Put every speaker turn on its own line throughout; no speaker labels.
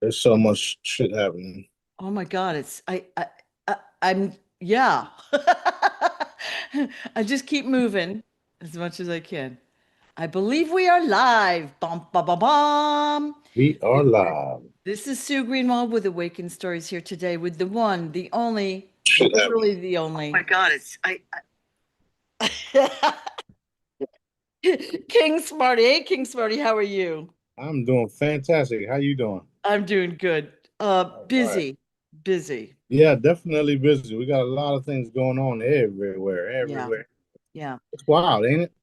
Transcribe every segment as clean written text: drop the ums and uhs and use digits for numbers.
There's so much shit happening.
Oh my God, I'm yeah. I just keep moving as much as I can. I believe we are live. Bum, bum, bum, bum.
We are live.
This is Sue Greenwald with Awakened Stories here today with the one, the only,
Shit
literally
happening.
the
Oh my
only
God, it's
King Smarty. Hey, King Smarty, how are you?
I'm doing fantastic. How you doing?
I'm doing good.
All right.
Busy, busy.
Yeah, definitely busy. We got a lot of things going on everywhere,
Yeah,
everywhere.
yeah.
It's wild, ain't it?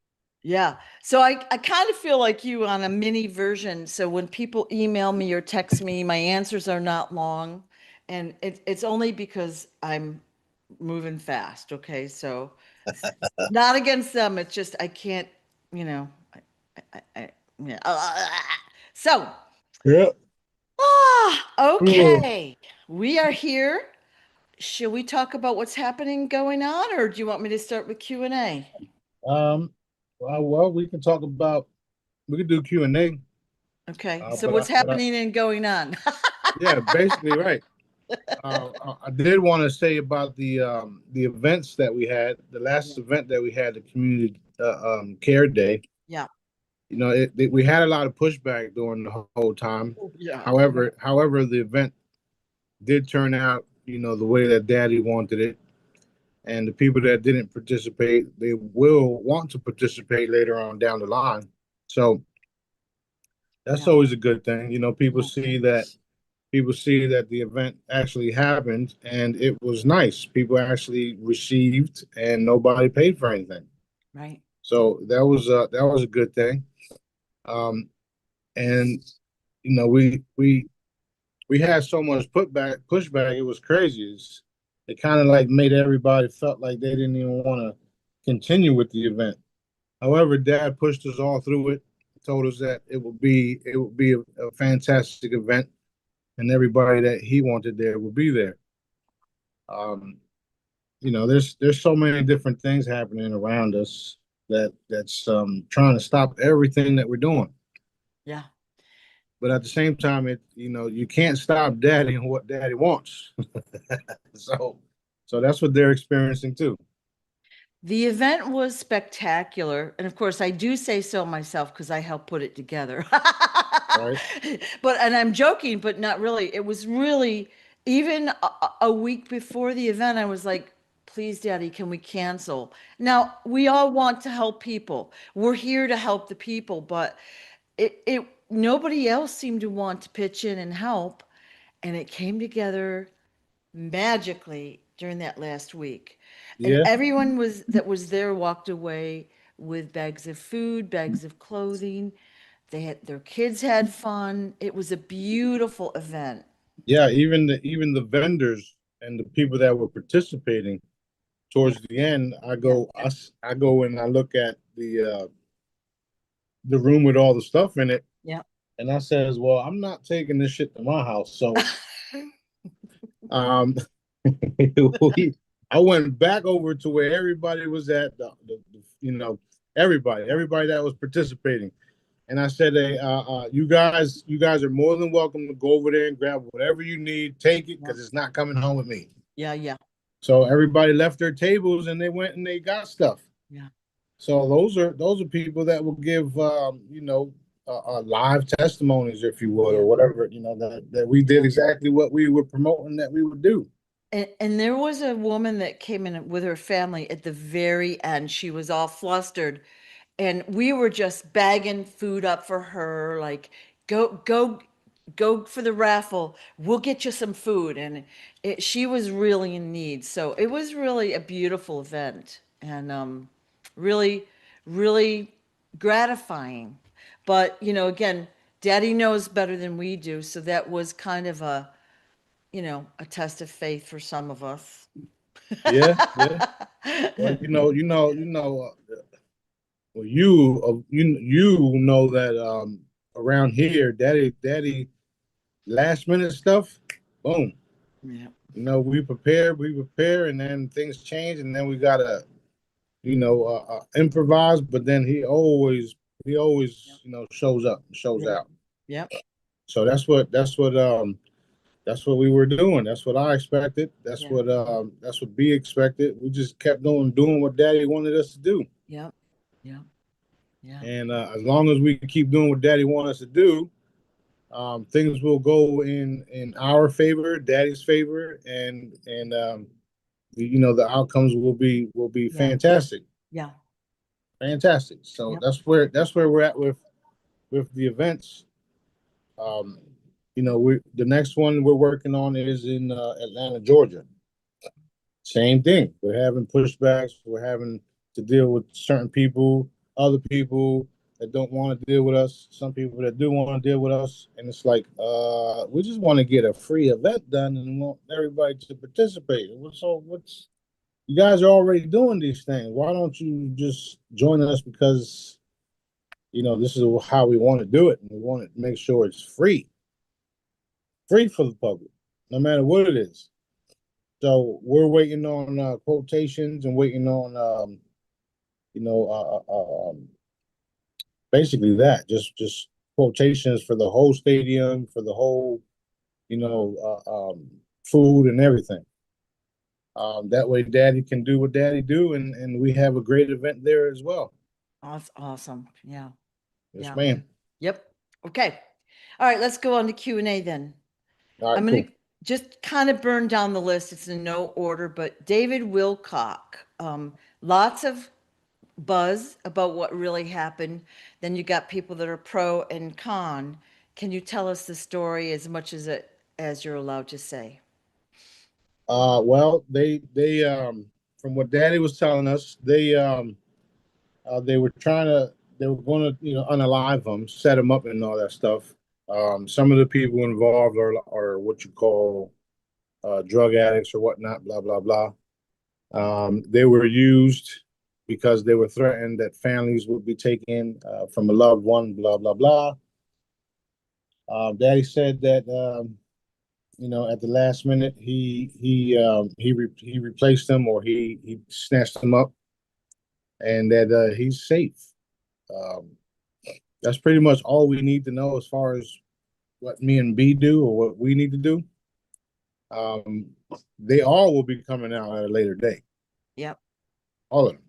Yeah. So I kind of feel like you on a mini version. So when people email me or text me, my answers are not long. And it's only because I'm moving fast. Okay. So not against them. It's just I can't, you know, yeah. So,
Yep. Ugh.
okay. We are here. Should we talk about what's happening going on, or do you want me to start with Q&A?
Um, well, we can talk about we can do Q&A.
Okay. So
But
what's happening and going on?
yeah, basically right. I did want to say about the events that we had. The
Yeah.
last event that we had, the community care day.
Yeah.
We had a lot of pushback during the whole time.
Yeah.
However, the event did turn out, the way that Daddy wanted it. And the people that didn't participate, they will want to participate later on down the line. So that's
Yeah.
always a good thing.
Yeah.
People see that the event actually happened and it was nice. People actually received and nobody paid for anything.
Right.
So that was a good thing. Um, and we had so much pushback. It was crazy. It kind of like made everybody felt like they didn't even want to continue with the event. However, Dad pushed us all through it. Told us that it would be a fantastic event, and everybody that he wanted there would be there. Um, there's so many different things happening around us that's trying to stop everything that we're doing.
Yeah.
But at the same time, you can't stop Daddy and what Daddy wants. So, so that's what they're experiencing too.
The event was spectacular. And of course, I do say so myself because I helped put it together.
Right?
And I'm joking, but not really. It was really, even a week before the event, I was like, please, Daddy, can we cancel? Now, we all want to help people. We're here to help the people, but nobody else seemed to want to pitch in and help. And it came together magically during that last week. And
Yeah.
everyone that was there walked away with bags of food, bags of clothing. Their kids had fun. It was a beautiful event.
Yeah. Even the vendors and the people that were participating
Yeah,
towards the end, I
yeah,
go, I go and I look at the room with all the stuff in it,
yeah.
and I says, well, I'm not taking this shit to my house. So, um, I went back over to where everybody was at, everybody that was participating. And I said, hey, you guys are more than welcome to go over there and grab whatever you need, take it,
Yeah,
because it's not coming home with me.
yeah, yeah,
So everybody left their tables and they went and they got stuff.
yeah.
So those are people that will give live testimonies, if you would,
Yeah.
or whatever, that we did
Yeah.
exactly what we were promoting that we would do.
And there was a woman that came in with her family at the very end. She was all flustered, and we were just bagging food up for her, like, go for the raffle. We'll get you some food. And she was really in need. So it was really a beautiful event and really, really gratifying. But, again, Daddy knows better than we do. So that was kind of a test of faith for some of us.
Yeah, yeah. Well, well, you know that around here, daddy, last minute stuff, boom.
Yeah.
We prepare, and then things change, and then we gotta, improvise. But then he always
Yep.
shows up, shows
Yep.
out.
Yep.
So that's what we were doing. That's what I expected.
Yeah.
That's what B expected. We just kept doing what Daddy wanted us to do.
Yep. Yep. Yeah.
And as long as we keep doing what Daddy wanted us to do, things will go in our favor, Daddy's favor, and the outcomes will be
Yeah.
fantastic,
Yeah.
fantastic. So
Yep.
that's where we're at with the events. Um, we the next one we're working on is in Atlanta, Georgia. Same thing. We're having pushbacks. We're having to deal with certain people, other people that don't want to deal with us, some people that do want to deal with us. And it's like, we just want to get a free event done and want everybody to participate. So you guys are already doing these things. Why don't you just join us? Because, this is how we want to do it. And we want to make sure it's free for the public, no matter what it is. So we're waiting on quotations and waiting on you know basically that just quotations for the whole stadium, for the whole you know food and everything. That way, Daddy can do what Daddy do, and we have a great event there as well.
That's awesome. Yeah.
Yes,
Yeah.
ma'am.
Yep. Okay. All right. Let's go on to Q&A then.
All
I'm
right,
going
cool.
to just kind of burn down the list. It's in no order, but David Wilcock, lots of buzz about what really happened. Then you got people that are pro and con. Can you tell us the story as much as you're allowed to say?
Well, they from what Daddy was telling us, they were they were going to unalive them, set them up, and all that stuff. Some of the people involved are what you call drug addicts or whatnot, blah blah blah. They were used because they were threatened that families would be taken from a loved one, blah blah blah. Daddy said that at the last minute he replaced them, or he snatched them up, and that he's safe. Um, that's pretty much all we need to know as far as what me and B do or what we need to do. Um, they all will be coming out at a later date.
Yep.
All of them.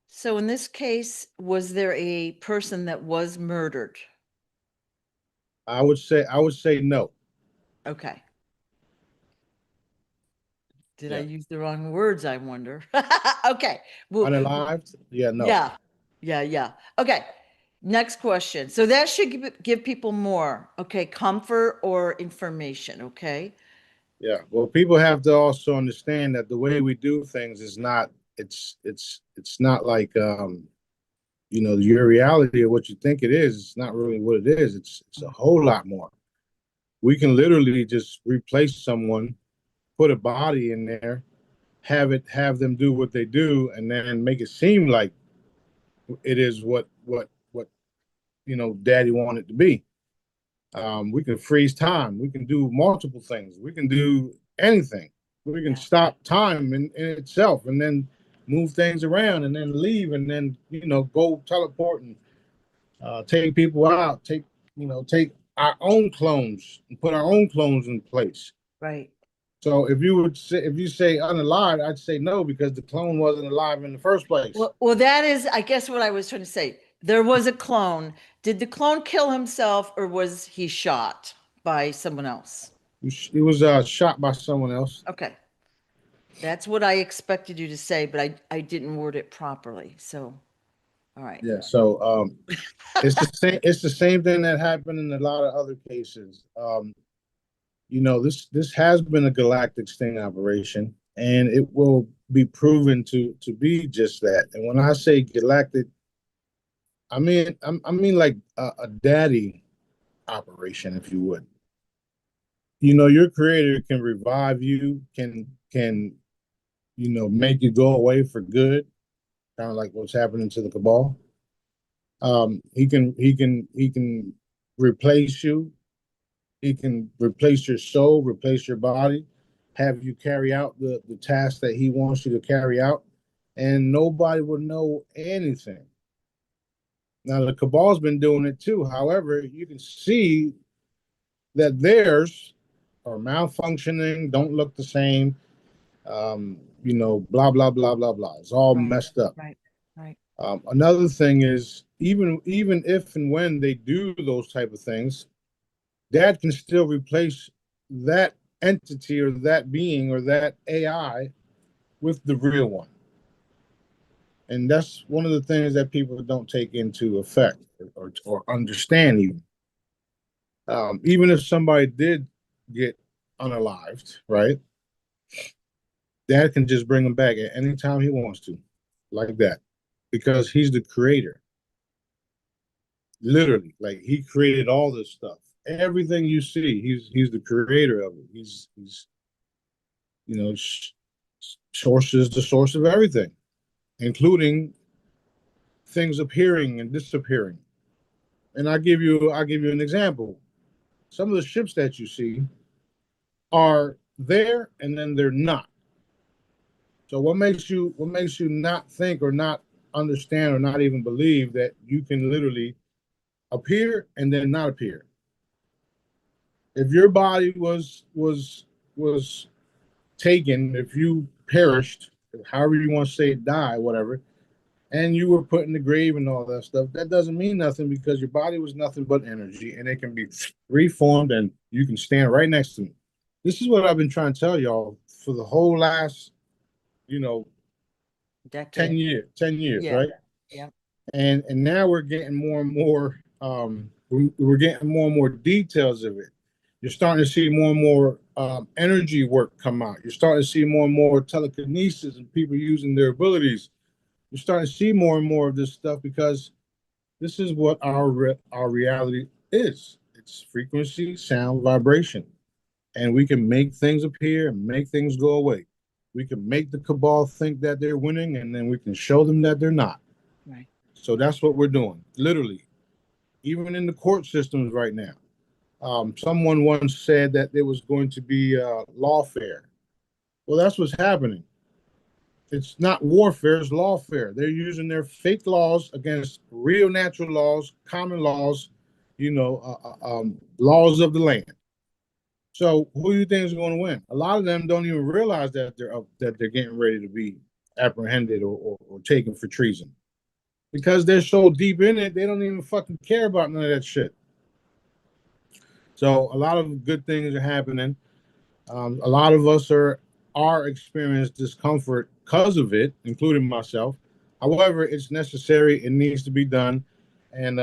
So in this case, was there a person that was murdered?
I would say no.
Okay. Did I
Yeah.
use the wrong words, I wonder? Okay. Well,
Unalived? Yeah, no.
yeah. Yeah, yeah. Okay. Next question. So that should give people more, okay, comfort or information, okay?
Yeah. Well, people have to also understand that the way we do things is not it's not like your reality or what you think it is. It's not really what it is. It's a whole lot more. We can literally just replace someone, put a body in there, have them do what they do, and then make it seem like it is what Daddy wanted to be. We can freeze time. We can do multiple things. We can do anything. We can
Yeah,
stop time in itself, and then move things around, and then leave, and then go teleport and take people out. Take our own clones and put our own clones in place.
right.
So if you say unalive, I'd say no, because the clone wasn't alive in the first place.
Well, that is, I guess, what I was trying to say. There was a clone. Did the clone kill himself or was he shot by someone else?
He was shot by someone else.
Okay. That's what I expected you to say, but I didn't word it properly. So, all right.
Yeah. So it's the same. It's the same thing that happened in a lot of other cases. This has been a galactic sting operation, and it will be proven to be just that. And when I say galactic, I mean like a daddy operation, if you would. Your creator can revive you, can make you go away for good, kind of like what's happening to the cabal. He can replace you. He can replace your soul, replace your body, have you carry out the task that he wants you to carry out, and nobody would know anything. Now the cabal's been doing it too. However, you can see that theirs are malfunctioning, don't look the same, blah blah blah blah blah. It's all
Right.
messed up.
Right. Right.
Another thing is even if and when they do those type of things, Dad can still replace that entity or that being or that AI with the real one. And that's one of the things that people don't take into effect or understand even. Even if somebody did get unalived, right? Dad can just bring them back at any time he wants to, like that, because he's the creator. Literally, like he created all this stuff. Everything you see, he's the creator of it. He's you know, source is the source of everything, including things appearing and disappearing. And I give you an example. Some of the ships that you see are there and then they're not. So what makes you not think or not understand or not even believe that you can literally appear and then not appear? If your body was taken, if you perished, however you want to say it, die, whatever, and you were put in the grave and all that stuff, that doesn't mean nothing because your body was nothing but energy and it can be reformed and you can stand right next to me. This is what I've been trying to tell y'all for the whole last, you know,
Decade.
10 years,
Yeah.
right?
Yeah.
And now we're getting more and more we're getting more and more details of it. You're starting to see more and more energy work come out. You're starting to see more and more telekinesis and people using their abilities. You're starting to see more and more of this stuff because this is what our reality is. It's frequency, sound, vibration, and we can make things appear and make things go away. We can make the cabal think that they're winning, and then we can show them that they're not.
Right.
So that's what we're doing, literally, even in the court systems right now. Someone once said that there was going to be lawfare. Well, that's what's happening. It's not warfare, it's lawfare. They're using their fake laws against real natural laws, common laws, laws of the land. So who do you think is going to win? A lot of them don't even realize that they're getting ready to be apprehended or taken for treason because they're so deep in it, they don't even fucking care about none of that shit. So a lot of good things are happening. A lot of us are experiencing discomfort because of it, including myself. However, it's necessary. It needs to be done, and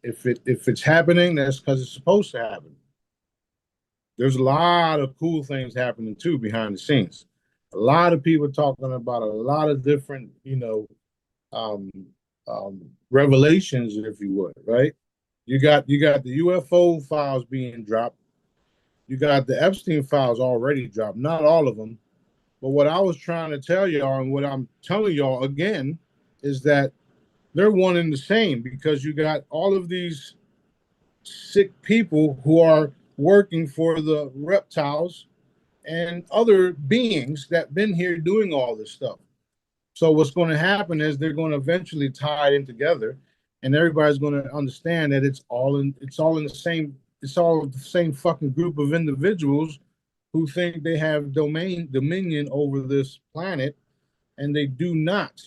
if it's happening, that's because it's supposed to happen. There's a lot of cool things happening too behind the scenes. A lot of people talking about a lot of different, um, revelations, if you would, right? You got the UFO files being dropped. You got the Epstein files already dropped. Not all of them, but what I was trying to tell y'all, and what I'm telling y'all again, is that they're one and the same because you got all of these sick people who are working for the reptiles and other beings that been here doing all this stuff. So what's going to happen is they're going to eventually tie it in together, and everybody's going to understand that it's all in the same fucking group of individuals who think they have dominion over this planet, and they do not.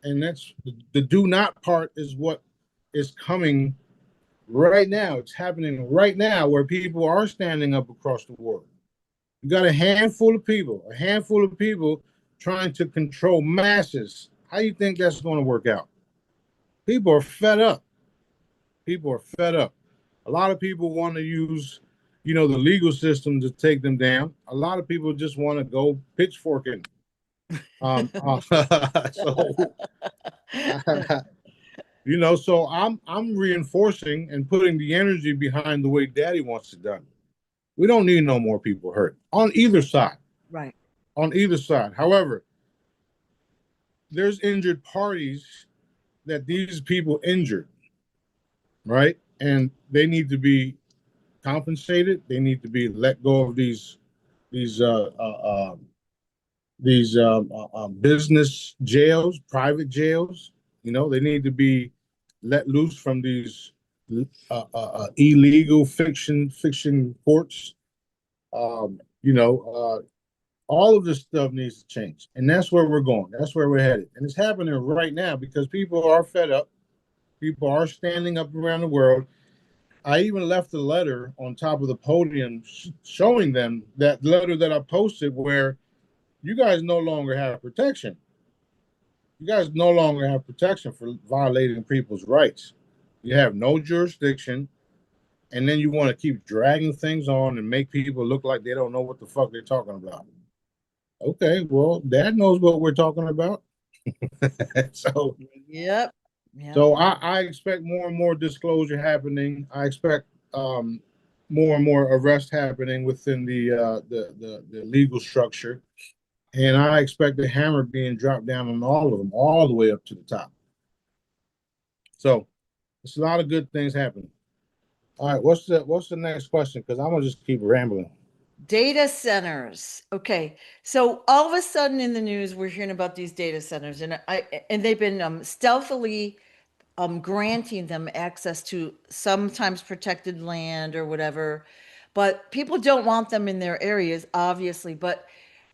And that's the do not part is what is coming right now. It's happening right now where people are standing up across the world. You got a handful of people trying to control masses. How do you think that's going to work out? People are fed up. People are fed up. A lot of people want to use, the legal system to take them down. A lot of people just want to go pitchforking. So, so I'm reinforcing and putting the energy behind the way Daddy wants it done. We don't need no more people hurt on either side.
Right.
On either side. However, there's injured parties that these people injured, right? And they need to be compensated. They need to be let go of these uh, uh, um, business jails, private jails. They need to be let loose from these illegal fiction courts. You know, all of this stuff needs to change, and that's where we're going. That's where we're headed, and it's happening right now because people are fed up. People are standing up around the world. I even left a letter on top of the podium showing them that letter that I posted where you guys no longer have protection. You guys no longer have protection for violating people's rights. You have no jurisdiction, and then you want to keep dragging things on and make people look like they don't know what the fuck they're talking about. Okay, well, Dad knows what we're talking about. so,
Yep. Yep.
so I expect more and more disclosure happening. I expect more and more arrest happening within the legal structure, and I expect the hammer being dropped down on all of them, all the way up to the top. So it's a lot of good things happening. All right, what's the next question? Because I'm gonna just keep rambling.
Data centers. Okay. So all of a sudden in the news, we're hearing about these data centers, and they've been stealthily granting them access to sometimes protected land or whatever. But people don't want them in their areas, obviously. But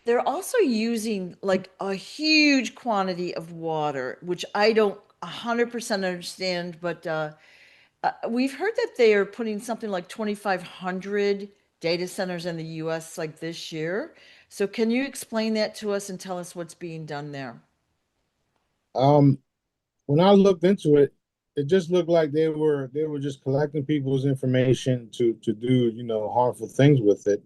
they're also using like a huge quantity of water, which I don't 100% understand. But we've heard that they are putting something like 2,500 data centers in the US like this year. So can you explain that to us and tell us what's being done there?
Um, when I looked into it, it just looked like they were just collecting people's information to do harmful things with it,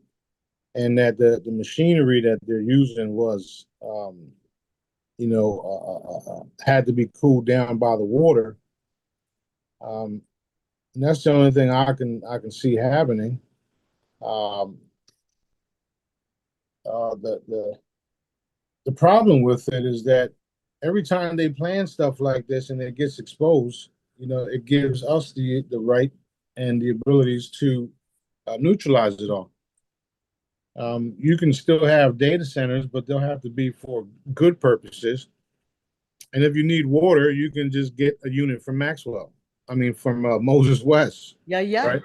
and that the machinery that they're using was had to be cooled down by the water. Um, and that's the only thing I can see happening. Um, the problem with it is that every time they plan stuff like this and it gets exposed, it gives us the right and the abilities to neutralize it all. You can still have data centers, but they'll have to be for good purposes. And if you need water, you can just get a unit from Maxwell. I mean, from Moses West,
Yeah, yeah,
right?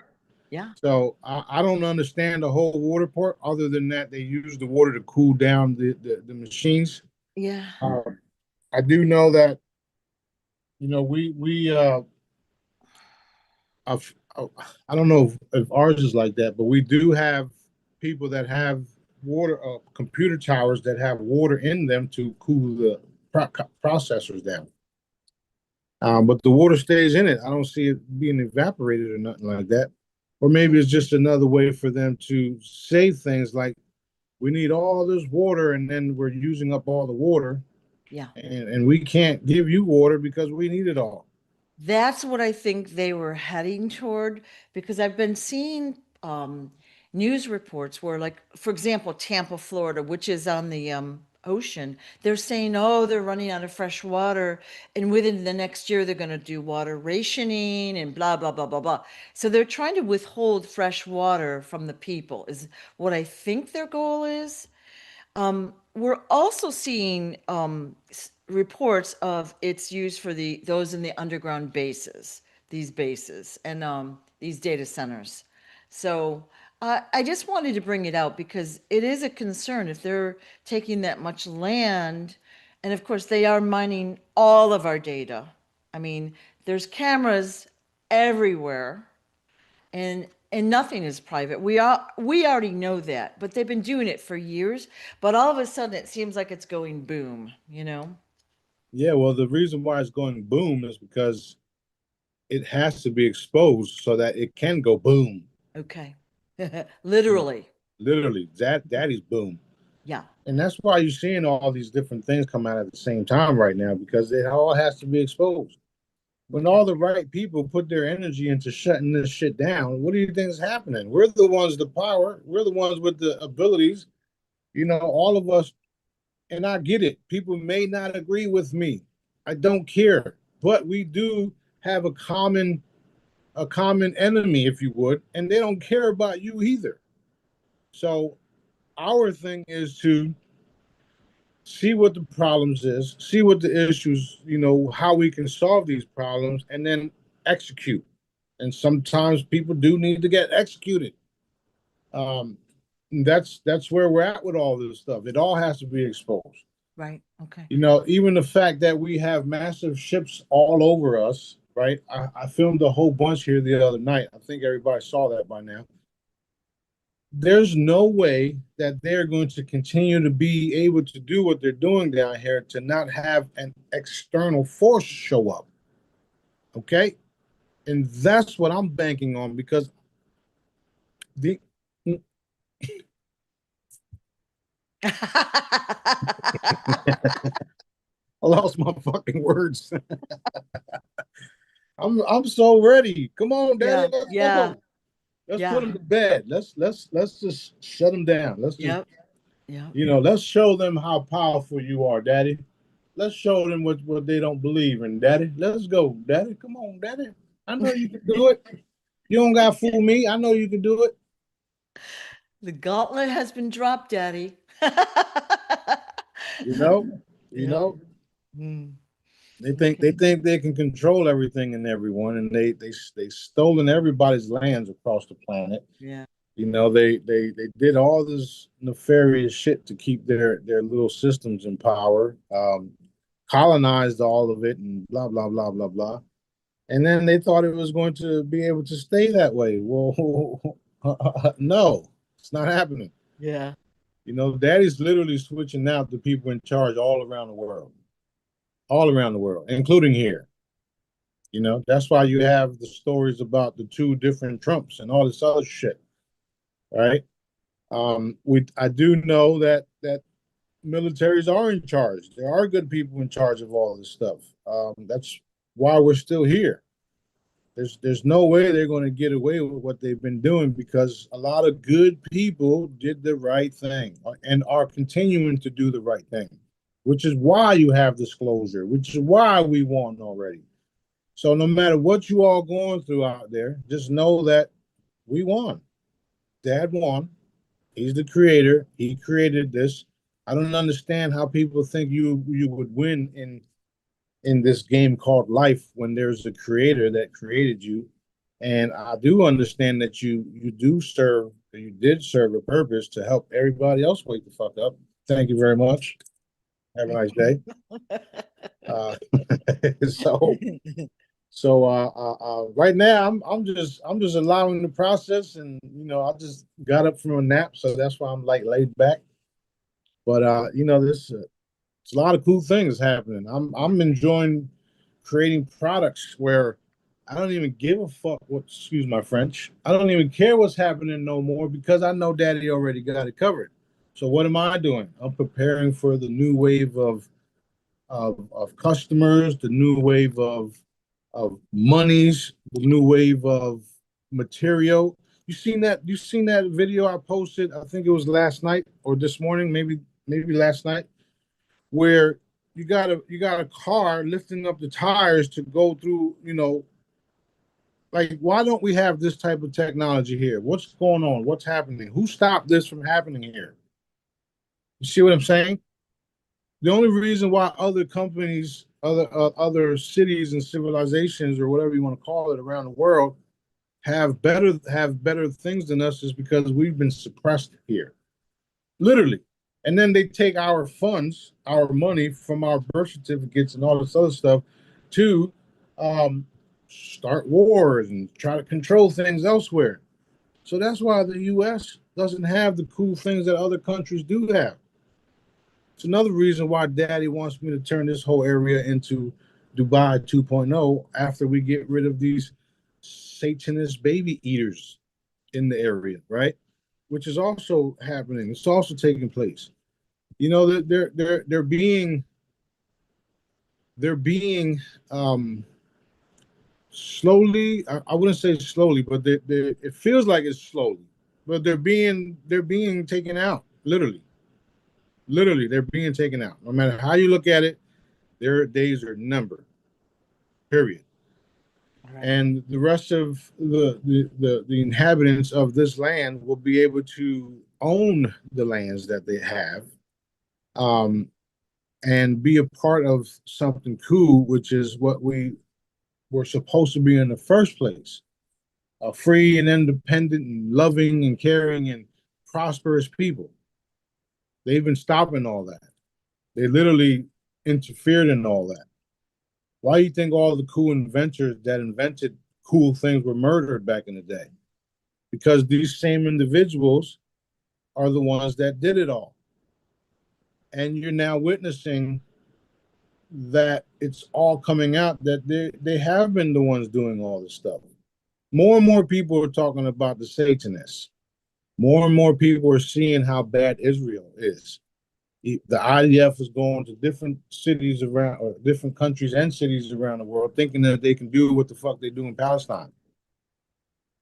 yeah,
So I don't understand the whole water part, other than that they use the water to cool down the machines.
yeah.
Uh, I do know that we I've, I don't know if ours is like that, but we do have people that have water computer towers that have water in them to cool the processors down. But the water stays in it. I don't see it being evaporated or nothing like that. Or maybe it's just another way for them to say things like, we need all this water, and then we're using up all the water,
Yeah.
and we can't give you water because we need it all.
That's what I think they were heading toward because I've been seeing news reports where, like, for example, Tampa, Florida, which is on the ocean, they're saying, oh, they're running out of fresh water. And within the next year, they're going to do water rationing and blah, blah, blah, blah, blah. So they're trying to withhold fresh water from the people, is what I think their goal is. We're also seeing reports of its use for those in the underground bases, these bases, and these data centers. So I just wanted to bring it out because it is a concern if they're taking that much land, and of course they are mining all of our data. I mean, there's cameras everywhere and nothing is private. We already know that, but they've been doing it for years. But all of a sudden, it seems like it's going boom. You know?
Yeah, well, the reason why it's going boom is because it has to be exposed so that it can go boom.
Okay.
You know,
Literally.
literally, daddy's boom.
Yeah.
And that's why you're seeing all these different things come out at the same time right now, because it all has to be exposed. When
Okay.
all the right people put their energy into shutting this shit down, what do you think is happening? We're the ones the power. We're the ones with the abilities. All of us, and I get it. People may not agree with me. I don't care. But we do have a common enemy, if you would, and they don't care about you either. So our thing is to see what the problems is, see what the issues, how we can solve these problems, and then execute. and sometimes people do need to get executed. Um, that's where we're at with all this stuff. It all has to be exposed.
Right. Okay.
You know, even the fact that we have massive ships all over us, right? I filmed a whole bunch here the other night. I think everybody saw that by now. There's no way that they're going to continue to be able to do what they're doing down here to not have an external force show up. Okay. And that's what I'm banking on because the I lost my fucking words. I'm so ready. Come on, Daddy,
Yeah.
let's
Yeah.
go. Let's put
Yeah.
them to bed. Let's just shut them down. Let's just
Yep. Yep.
let's show them how powerful you are, Daddy. Let's show them what they don't believe in, Daddy. Let's go, Daddy. Come on, Daddy. I know you can do it. You don't gotta fool me. I know you can do it.
The gauntlet has been dropped, Daddy.
You know, you
Yep.
know.
Mm.
They
Okay.
think they can control everything and everyone, and they stolen everybody's lands across the planet.
Yeah.
You know, they did all this nefarious shit to keep their little systems in power, colonized all of it, and blah blah blah blah blah. And then they thought it was going to be able to stay that way. Well, no, it's not happening.
Yeah.
You know, Daddy's literally switching out the people in charge all around the world, including here. You know, that's why you have the stories about the two different Trumps and all this other shit, right? We I do know that militaries are in charge. There are good people in charge of all this stuff. That's why we're still here. There's no way they're going to get away with what they've been doing because a lot of good people did the right thing and are continuing to do the right thing, which is why you have disclosure, which is why we won already. So no matter what you all going through out there, just know that we won. Dad won. He's the creator. He created this. I don't understand how people think you would win in this game called life when there's a creator that created you. And I do understand that you did serve a purpose to help everybody else wake the fuck up. Thank you very much. Have a nice day. Uh, so right now I'm just allowing the process, and I just got up from a nap, so that's why I'm like laid back. But this it's a lot of cool things happening. I'm enjoying creating products where I don't even give a fuck what, excuse my French. I don't even care what's happening no more because I know Daddy already got it covered. So what am I doing? I'm preparing for the new wave of customers, the new wave of monies, the new wave of material. You seen that video I posted? I think it was last night or this morning, maybe last night, where you got a car lifting up the tires to go through, like, why don't we have this type of technology here? What's going on? What's happening? Who stopped this from happening here? You see what I'm saying? The only reason why other companies, other cities and civilizations, or whatever you want to call it, around the world have better things than us is because we've been suppressed here, literally. And then they take our funds, our money from our birth certificates and all this other stuff to um, start wars and try to control things elsewhere. So that's why the U.S. doesn't have the cool things that other countries do have. It's another reason why Daddy wants me to turn this whole area into Dubai 2.0 after we get rid of these Satanist baby eaters in the area, right? Which is also happening. It's also taking place. They're being slowly. I wouldn't say slowly, but it feels like it's slowly. But they're being taken out. Literally, they're being taken out. No matter how you look at it, their days are numbered. Period.
Right.
And the rest of the inhabitants of this land will be able to own the lands that they have, um, and be a part of something cool, which is what we were supposed to be in the first place. free and independent and loving and caring and prosperous people. They've been stopping all that. They literally interfered in all that. Why do you think all the cool inventors that invented cool things were murdered back in the day? Because these same individuals are the ones that did it all. And you're now witnessing that it's all coming out that they have been the ones doing all this stuff. More and more people are talking about the Satanists. More and more people are seeing how bad Israel is. The IDF is going to different cities around, or different countries and cities around the world, thinking that they can do what the fuck they do in Palestine.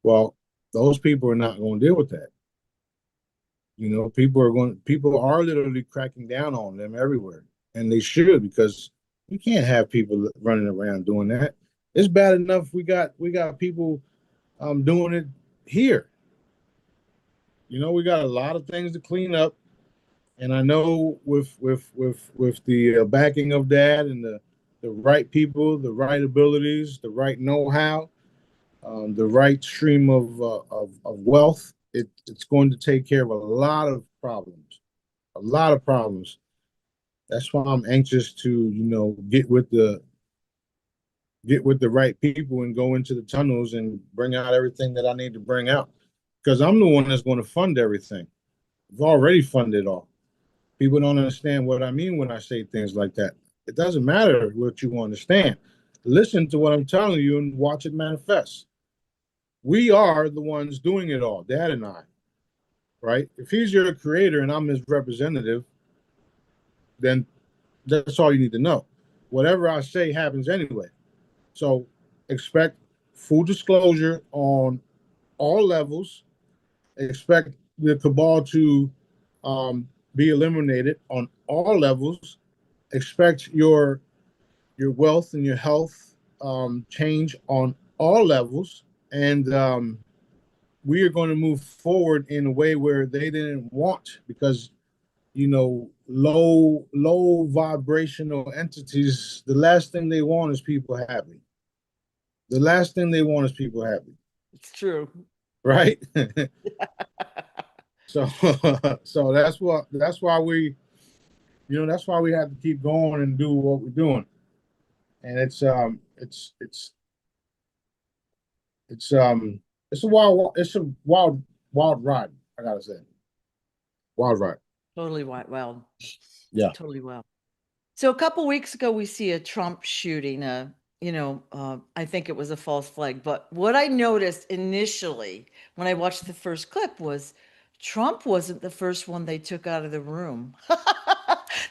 Well, those people are not going to deal with that. You know, people are literally cracking down on them everywhere, and they should, because you can't have people running around doing that. It's bad enough we got people doing it here. You know, we got a lot of things to clean up, and I know with the backing of that and the right people, the right abilities, the right know-how, the right stream of wealth, it's going to take care of a lot of problems, a lot of problems. That's why I'm anxious to, get with the right people and go into the tunnels and bring out everything that I need to bring out. Because I'm the one that's going to fund everything. I've already funded all. People don't understand what I mean when I say things like that. It doesn't matter what you understand. Listen to what I'm telling you and watch it manifest. We are the ones doing it all, Dad and I, right? If he's your creator and I'm his representative, then that's all you need to know. Whatever I say happens anyway. So expect full disclosure on all levels. Expect the cabal to be eliminated on all levels. Expect your wealth and your health change on all levels, and we are going to move forward in a way where they didn't want, because low vibrational entities, the last thing they want is people happy. The last thing they want is people happy,
It's true.
right? So so that's why that's why we have to keep going and do what we're doing. And it's a wild ride, I gotta say. Wild ride.
Totally wild.
Yeah.
Totally wild. So a couple weeks ago, we see a Trump shooting. I think it was a false flag. But what I noticed initially when I watched the first clip was Trump wasn't the first one they took out of the room.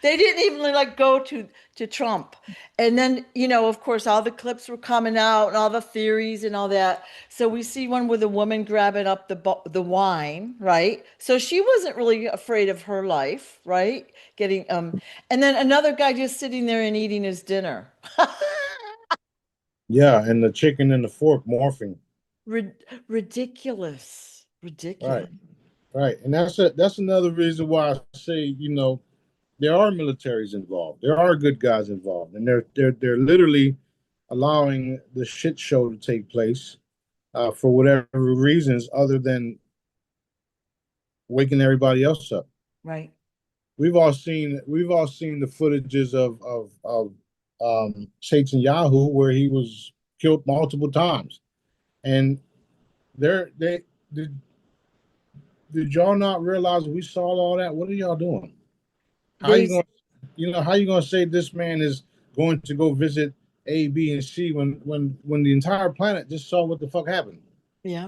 They didn't even like go to Trump. And then, of course, all the clips were coming out and all the theories and all that. So we see one with a woman grabbing up the wine, right? So she wasn't really afraid of her life, right? Getting and then another guy just sitting there and eating his dinner.
Yeah, and the chicken and the fork morphing.
Ridiculous.
Right.
Ridiculous.
Right. And that's another reason why I say, there are militaries involved. There are good guys involved. And they're literally allowing the shit show to take place for whatever reasons other than waking everybody else up.
Right.
We've all seen the footages of Satan Yahoo where he was killed multiple times. And they did y'all not realize we saw all that? What are y'all doing? How
They
you going how you gonna say this man is going to go visit A, B, and C when the entire planet just saw what the fuck happened?
Yeah.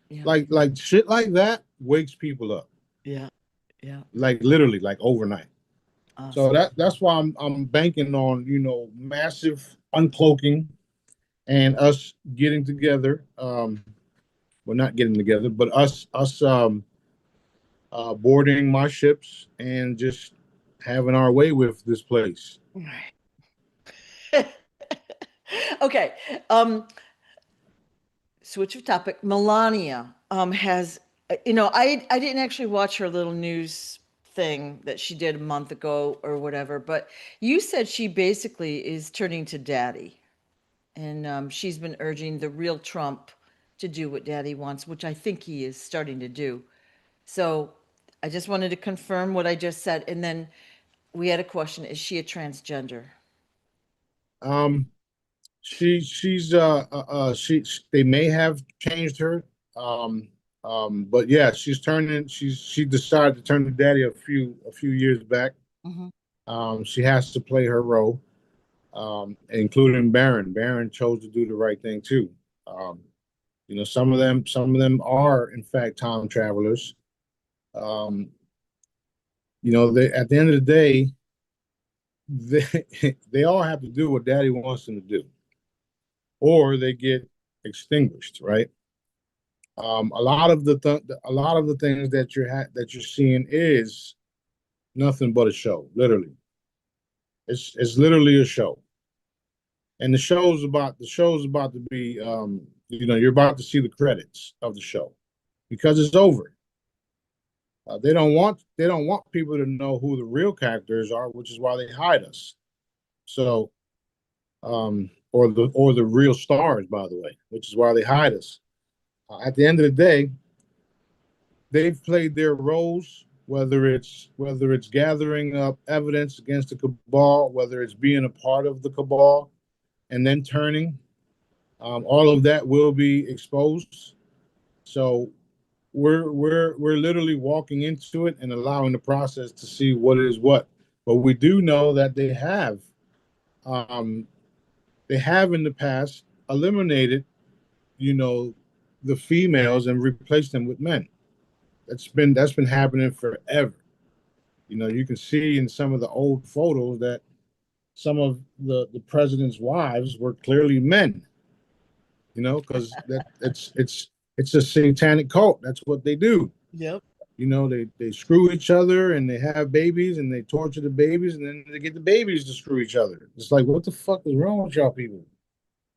Yeah.
Like shit like that wakes people up.
Yeah. Yeah.
Like literally, like overnight. So
Awesome.
that's why I'm banking on, massive uncloaking and us getting together. Well, not getting together, but us boarding my ships and just having our way with this place.
Right. Okay. Switch of topic. Melania has, I didn't actually watch her little news thing that she did a month ago or whatever, but you said she basically is turning to daddy, and she's been urging the real Trump to do what daddy wants, which I think he is starting to do. So I just wanted to confirm what I just said. And then we had a question, is she a transgender?
Um, they may have changed her. Um, but yeah, she decided to turn to daddy a few years back.
Hmm.
She has to play her role, including Baron. Baron chose to do the right thing too. Um, some of them are in fact time travelers. Um, at the end of the day, they all have to do what daddy wants them to do, or they get extinguished, right? A lot of the things that you're seeing is nothing but a show. Literally, it's literally a show, and the show's about to be, you're about to see the credits of the show because it's over. They don't want people to know who the real characters are, which is why they hide us. So, or the real stars, by the way, which is why they hide us. At the end of the day, they've played their roles, whether it's gathering up evidence against the cabal, whether it's being a part of the cabal and then turning. All of that will be exposed. So we're literally walking into it and allowing the process to see what is what. But we do know that um, they have in the past eliminated, you know, the females and replaced them with men. That's been happening forever. You can see in some of the old photos that some of the president's wives were clearly men. Because it's a satanic cult. That's what they do.
Yep.
They screw each other and they have babies and they torture the babies and then they get the babies to screw each other. It's like, what the fuck is wrong with y'all people?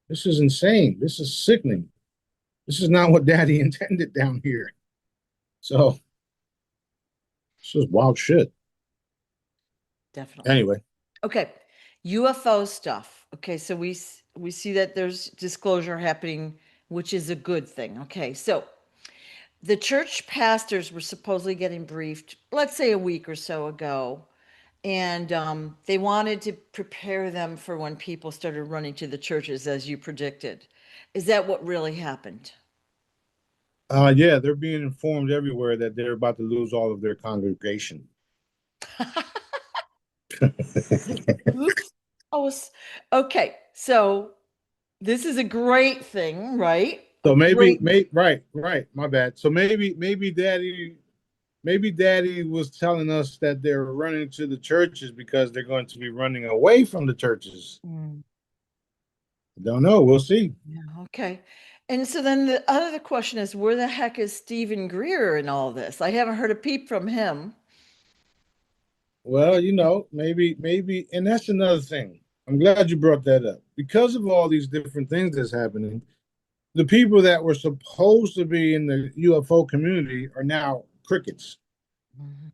This is insane. This is sickening. This is not what daddy intended down here. So this is wild shit.
Definitely.
Anyway,
Okay. UFO stuff. Okay, so we see that there's disclosure happening, which is a good thing. Okay, so the church pastors were supposedly getting briefed, let's say a week or so ago, and they wanted to prepare them for when people started running to the churches, as you predicted. Is that what really happened?
yeah, they're being informed everywhere that they're about to lose all of their congregation.
Oops. Oh, okay. So this is a great thing, right? A
So
great.
right, my bad. So maybe daddy was telling us that they're running to the churches because they're going to be running away from the churches.
Mm,
Don't know. We'll see.
yeah, okay. And so then the other question is, where the heck is Stephen Greer in all this? I haven't heard a peep from him.
Well, maybe, and that's another thing. I'm glad you brought that up because of all these different things that's happening. The people that were supposed to be in the UFO community are now crickets.
Mhm.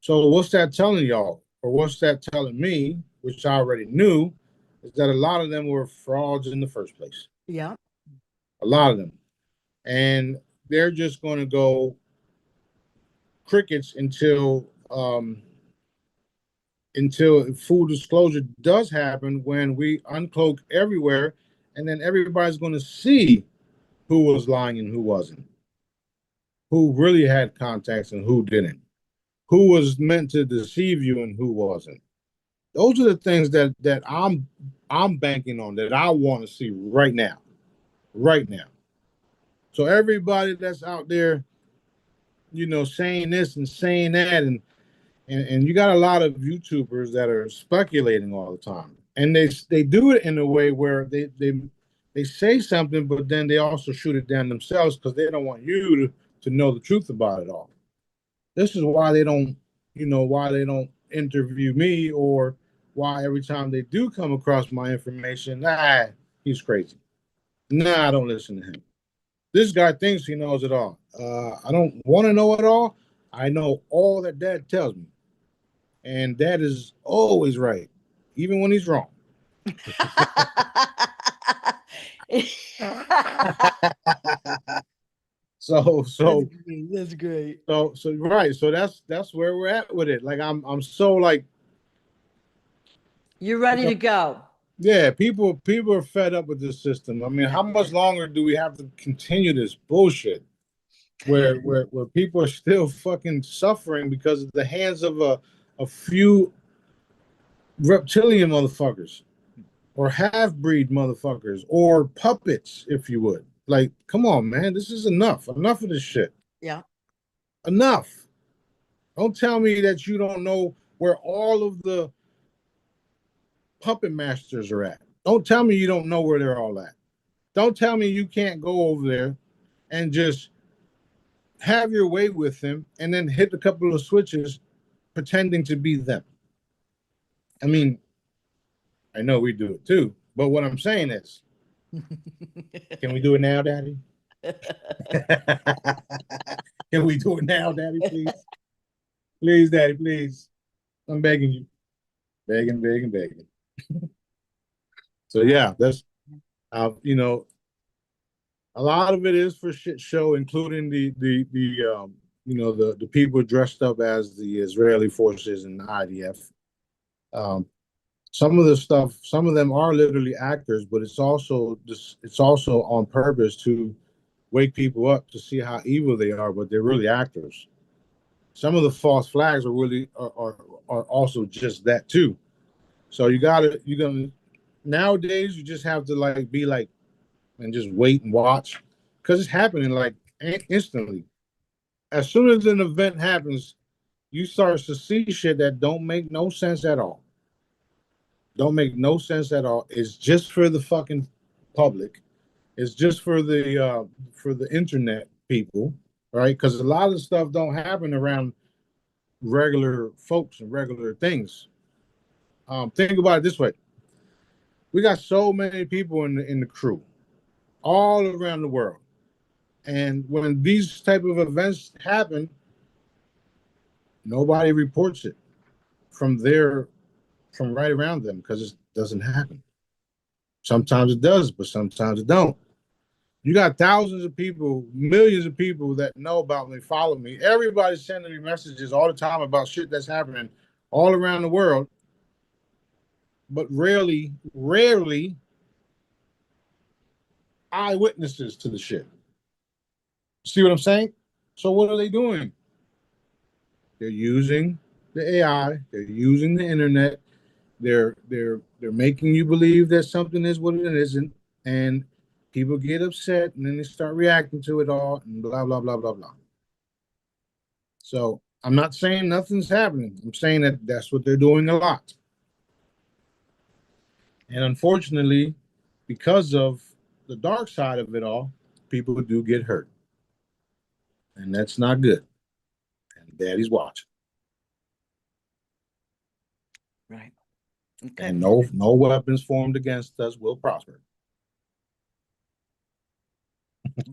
So what's that telling y'all, or what's that telling me, which I already knew, is that a lot of them were frauds in the first place.
Yeah.
A lot of them, and they're just going to go crickets until full disclosure does happen when we uncloak everywhere, and then everybody's going to see who was lying and who wasn't, who really had contacts and who didn't, who was meant to deceive you and who wasn't. Those are the things that I'm banking on, that I want to see right now, right now. So everybody that's out there, saying this and saying that, and you got a lot of YouTubers that are speculating all the time, and they do it in a way where they say something, but then they also shoot it down themselves because they don't want you to know the truth about it all. This is why they don't interview me, or why every time they do come across my information, he's crazy. Nah, I don't listen to him. This guy thinks he knows it all. I don't want to know it all. I know all that dad tells me, and dad is always right, even when he's wrong. So
That's
so
great. That's great.
so right. So that's where we're at with it. Like I'm so like,
You're
you
ready
know,
to go.
yeah, people are fed up with this system. I mean, how much longer do we have to continue this bullshit where people are still fucking suffering because of the hands of a few reptilian motherfuckers or half breed motherfuckers or puppets, if you would. Like, come on, man, this is enough. Enough of this shit.
Yeah.
Enough. Don't tell me that you don't know where all of the puppet masters are at. Don't tell me you don't know where they're all at. Don't tell me you can't go over there and just have your way with them and then hit a couple of switches pretending to be them. I mean, I know we do it too, but what I'm saying is, can we do it now, Daddy? Can we do it now, Daddy, please? Please, Daddy, please. I'm begging you. Begging, begging, begging. So yeah, that's a lot of it is for shit show, including the people dressed up as the Israeli forces and the IDF. Um, some of the stuff, some of them are literally actors, but it's also on purpose to wake people up to see how evil they are, but they're really actors. Some of the false flags are also just that too. So you're gonna nowadays you just have to like be like and just wait and watch because it's happening like instantly. As soon as an event happens, you start to see shit that don't make no sense at all. Don't make no sense at all. It's just for the fucking public. It's just for the internet people, right? Because a lot of stuff don't happen around regular folks and regular things. Think about it this way: we got so many people in the crew all around the world, and when these type of events happen, nobody reports it from from right around them because it doesn't happen. Sometimes it does, but sometimes it don't. You got thousands of people, millions of people that know about me, follow me. Everybody's sending me messages all the time about shit that's happening all around the world, but rarely eyewitnesses to the shit. See what I'm saying? So what are they doing? They're using the AI, they're using the internet, they're making you believe that something is what it isn't, and people get upset and then they start reacting to it all and blah blah blah blah blah. So I'm not saying nothing's happening. I'm saying that that's what they're doing a lot. And unfortunately, because of the dark side of it all, people do get hurt. And that's not good. And daddy's watching.
Right. Okay.
And no weapons formed against us will prosper.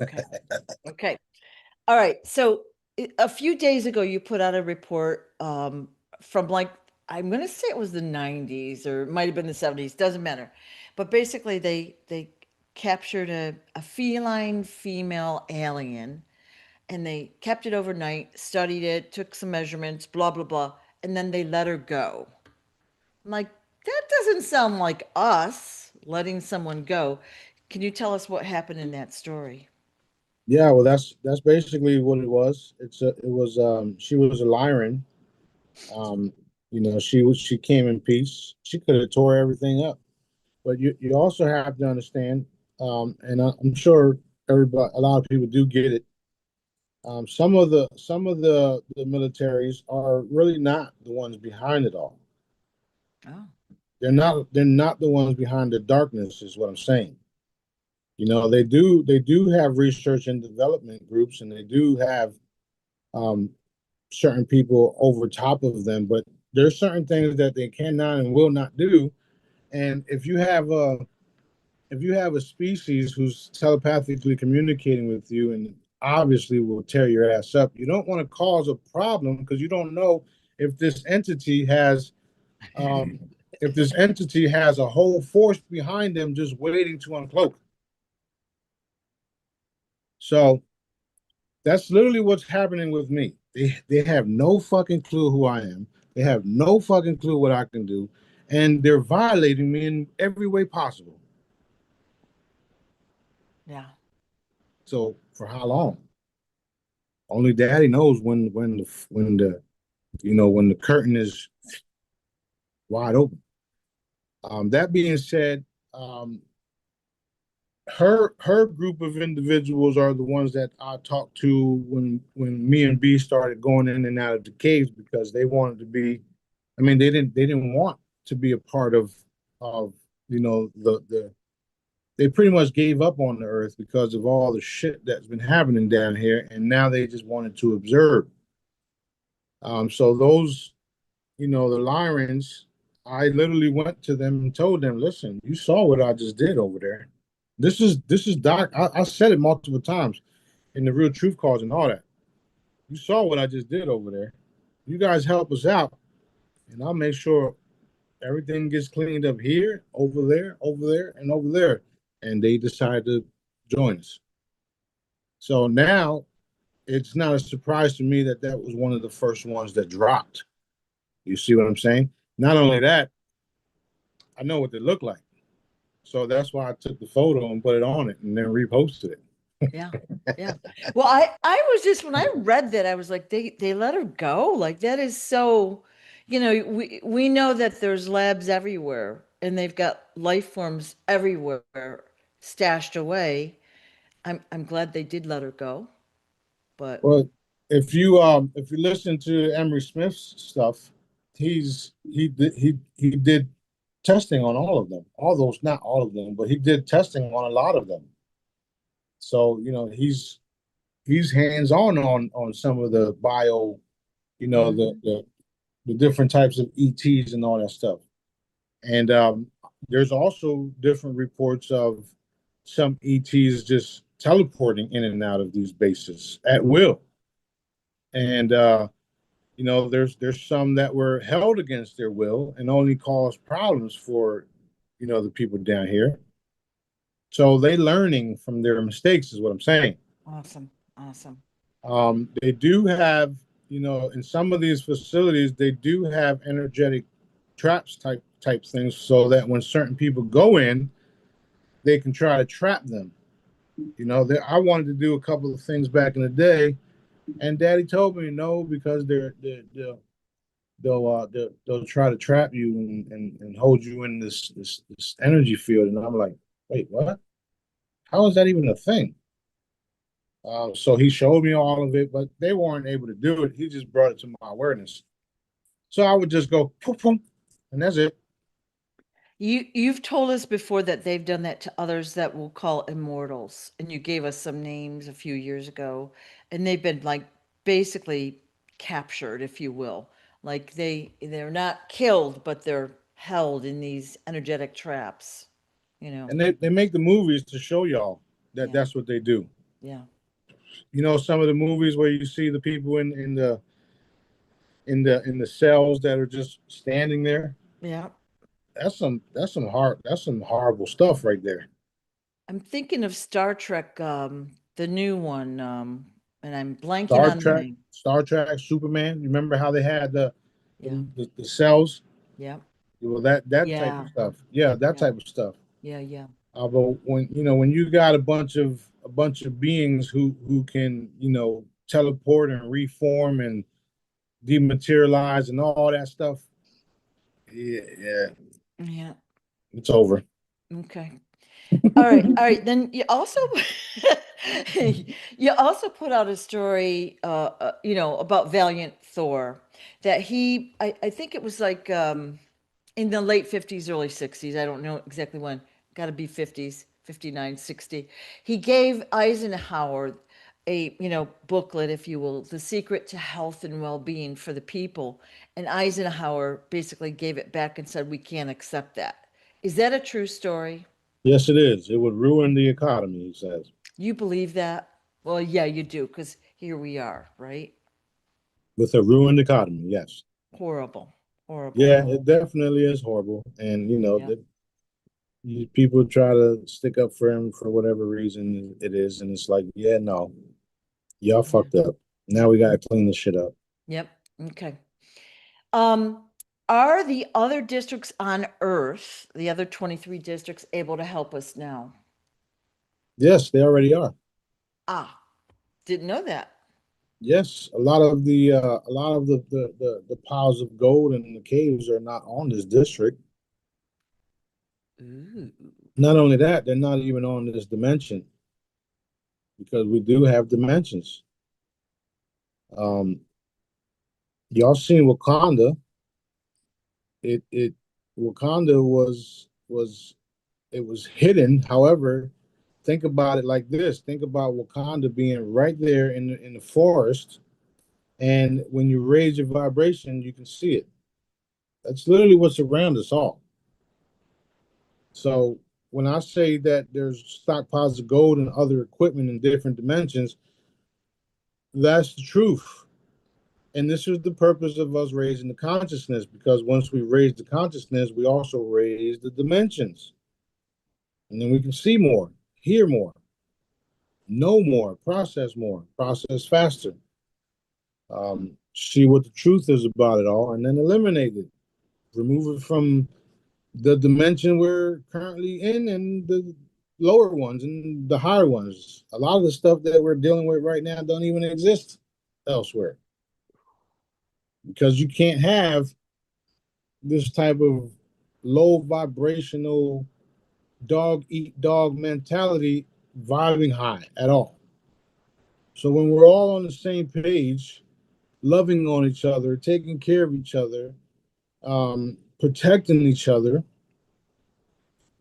Okay. Okay. All right. So a few days ago, you put out a report from like, I'm going to say it was the 90s or it might have been the 70s, doesn't matter. But basically, they captured a feline female alien and they kept it overnight, studied it, took some measurements, blah, blah, blah, and then they let her go. I'm like, that doesn't sound like us letting someone go. Can you tell us what happened in that story?
Yeah, well that's basically what it was. It was she was a Lyran. Um, she came in peace. She could have tore everything up. But you also have to understand, and I'm sure everybody, a lot of people do get it. Some of the militaries are really not the ones behind it all.
Oh,
They're not the ones behind the darkness, is what I'm saying. They do have research and development groups, and they do have um, certain people over top of them. But there's certain things that they cannot and will not do. And if you have a species who's telepathically communicating with you and obviously will tear your ass up, you don't want to cause a problem because you don't know if this entity has um, if this entity has a whole force behind them just waiting to uncloak. So that's literally what's happening with me. They have no fucking clue who I am. They have no fucking clue what I can do, and they're violating me in every way possible.
Yeah.
So for how long? Only Daddy knows when the curtain is wide open. That being said, um, her group of individuals are the ones that I talked to when me and B started going in and out of the caves because they wanted to be. I mean, they didn't want to be a part of the they pretty much gave up on the earth because of all the shit that's been happening down here, and now they just wanted to observe. So those, the Lyrens, I literally went to them and told them, listen, you saw what I just did over there. This is Doc. I said it multiple times in the Real Truth Calls and all that. You saw what I just did over there. You guys help us out, and I'll make sure everything gets cleaned up here, over there, and over there. And they decided to join us. So now it's not a surprise to me that that was one of the first ones that dropped. You see what I'm saying? Not only that, I know what they look like. So that's why I took the photo and put it on it and then reposted it.
Yeah. Yeah. Well, I was just when I read that, I was like, they let her go? Like that is so, we know that there's labs everywhere and they've got life forms everywhere stashed away. I'm glad they did let her go, but
Well, if you listen to Emery Smith's stuff, he did testing on all of them. All those, not all of them, but he did testing on a lot of them. So he's hands on some of the bio,
mhm.
the different types of ETs and all that stuff. And there's also different reports of some ETs just teleporting in and out of these bases at will. And there's some that were held against their will and only caused problems for the people down here. So they learning from their mistakes is what I'm saying.
Awesome. Awesome.
They do have, in some of these facilities, they do have energetic traps type things, so that when certain people go in, they can try to trap them. I wanted to do a couple of things back in the day, and Daddy told me no because they'll try to trap you and hold you in this energy field, and I'm like, wait, what? How is that even a thing? So he showed me all of it, but they weren't able to do it. He just brought it to my awareness. So I would just go poof, poof, and that's it.
You've told us before that they've done that to others that we'll call immortals, and you gave us some names a few years ago, and they've been like basically captured, if you will. Like they're not killed, but they're held in these energetic traps, you know.
And they make the movies to show y'all that
Yeah,
that's what they do.
yeah,
Some of the movies where you see the people in the cells that are just standing there.
yeah.
That's some horrible stuff right there.
I'm thinking of Star Trek, the new one, and I'm blanking
Star
on the
Trek,
name.
Star Trek, Superman. You remember how they had
Yeah,
the cells?
yeah,
Well, that type of
yeah,
stuff. Yeah, that
yeah,
type of stuff.
yeah, yeah.
But when you got a bunch of beings who can teleport and reform and dematerialize and all that stuff, yeah, yeah,
Yeah.
it's over.
Okay. All right. Then you also you also put out a story, about Valiant Thor that I think it was like in the late 50s, early 60s. I don't know exactly when. Got to be 50s, 59, 60. He gave Eisenhower a, booklet, if you will, The Secret to Health and Well-being for the People. And Eisenhower basically gave it back and said, we can't accept that. Is that a true story?
Yes, it is. It would ruin the economy, he says.
You believe that? Well, yeah, you do, because here we are, right?
With a ruined economy, yes.
Horrible, horrible.
Yeah, it definitely is horrible. And
Yeah.
People try to stick up for him for whatever reason it is, and it's like, yeah, no, y'all
Yeah.
fucked up. Now we gotta clean this shit up.
Yep. Okay. Um, are the other districts on Earth, the other 23 districts, able to help us now?
Yes, they already are.
Ah, didn't know that.
Yes, a lot of the piles of gold in the caves are not on this district.
Ooh.
Not only that, they're not even on this dimension because we do have dimensions. Um, y'all seen Wakanda? It Wakanda was hidden. However, think about it like this. Think about Wakanda being right there in the forest, and when you raise your vibration, you can see it. That's literally what's around us all. So when I say that there's stockpiles of gold and other equipment in different dimensions, that's the truth. And this is the purpose of us raising the consciousness, because once we raise the consciousness, we also raise the dimensions. And then we can see more, hear more, know more, process faster, see what the truth is about it all, and then eliminate it, remove it from the dimension we're currently in and the lower ones and the higher ones. A lot of the stuff that we're dealing with right now don't even exist elsewhere, because you can't have this type of low vibrational dog eat dog mentality vibing high at all. So when we're all on the same page, loving on each other, taking care of each other, protecting each other,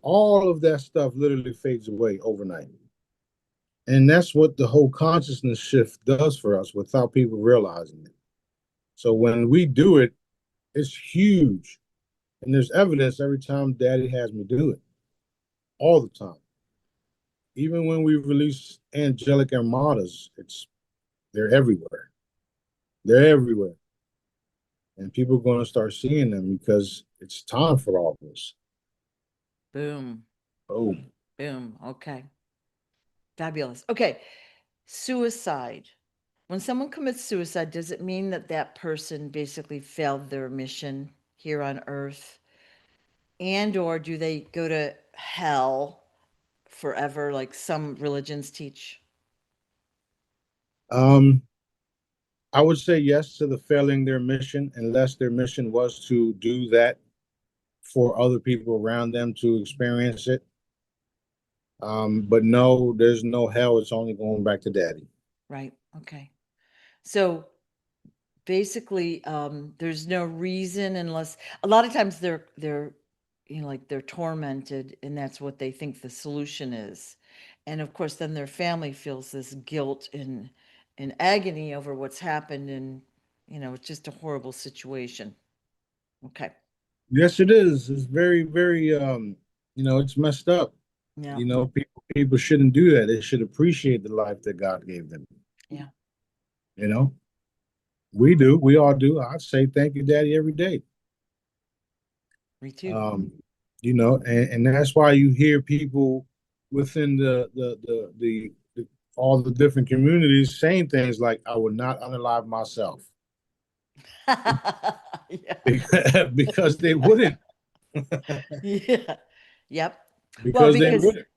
all of that stuff literally fades away overnight. And that's what the whole consciousness shift does for us without people realizing it. So when we do it, it's huge. And there's evidence every time daddy has me do it, all the time. Even when we release angelic armadas, they're everywhere. They're everywhere. And people are going to start seeing them because it's time for all this.
Boom.
Oh,
Boom. Okay. Fabulous. Okay. Suicide. When someone commits suicide, does it mean that that person basically failed their mission here on Earth? And or do they go to hell forever, like some religions teach?
um, I would say yes to the failing their mission, unless their mission was to do that for other people around them to experience it. But no, there's no hell. It's only going back to daddy.
Right. Okay. So basically, there's no reason unless a lot of times they're like they're tormented and that's what they think the solution is. And of course, then their family feels this guilt and agony over what's happened, and it's just a horrible situation. Okay.
Yes, it is. It's very, very, it's messed up.
Yeah.
People shouldn't do that. They should appreciate the life that God gave them.
Yeah.
You know, we do. We all do. I say thank you, daddy, every day.
Me too.
Um, and that's why you hear people within the all the different communities saying things like, "I would not unalive myself,"
Yeah.
because they wouldn't,
Yeah. Yep. Well,
because they
because
wouldn't.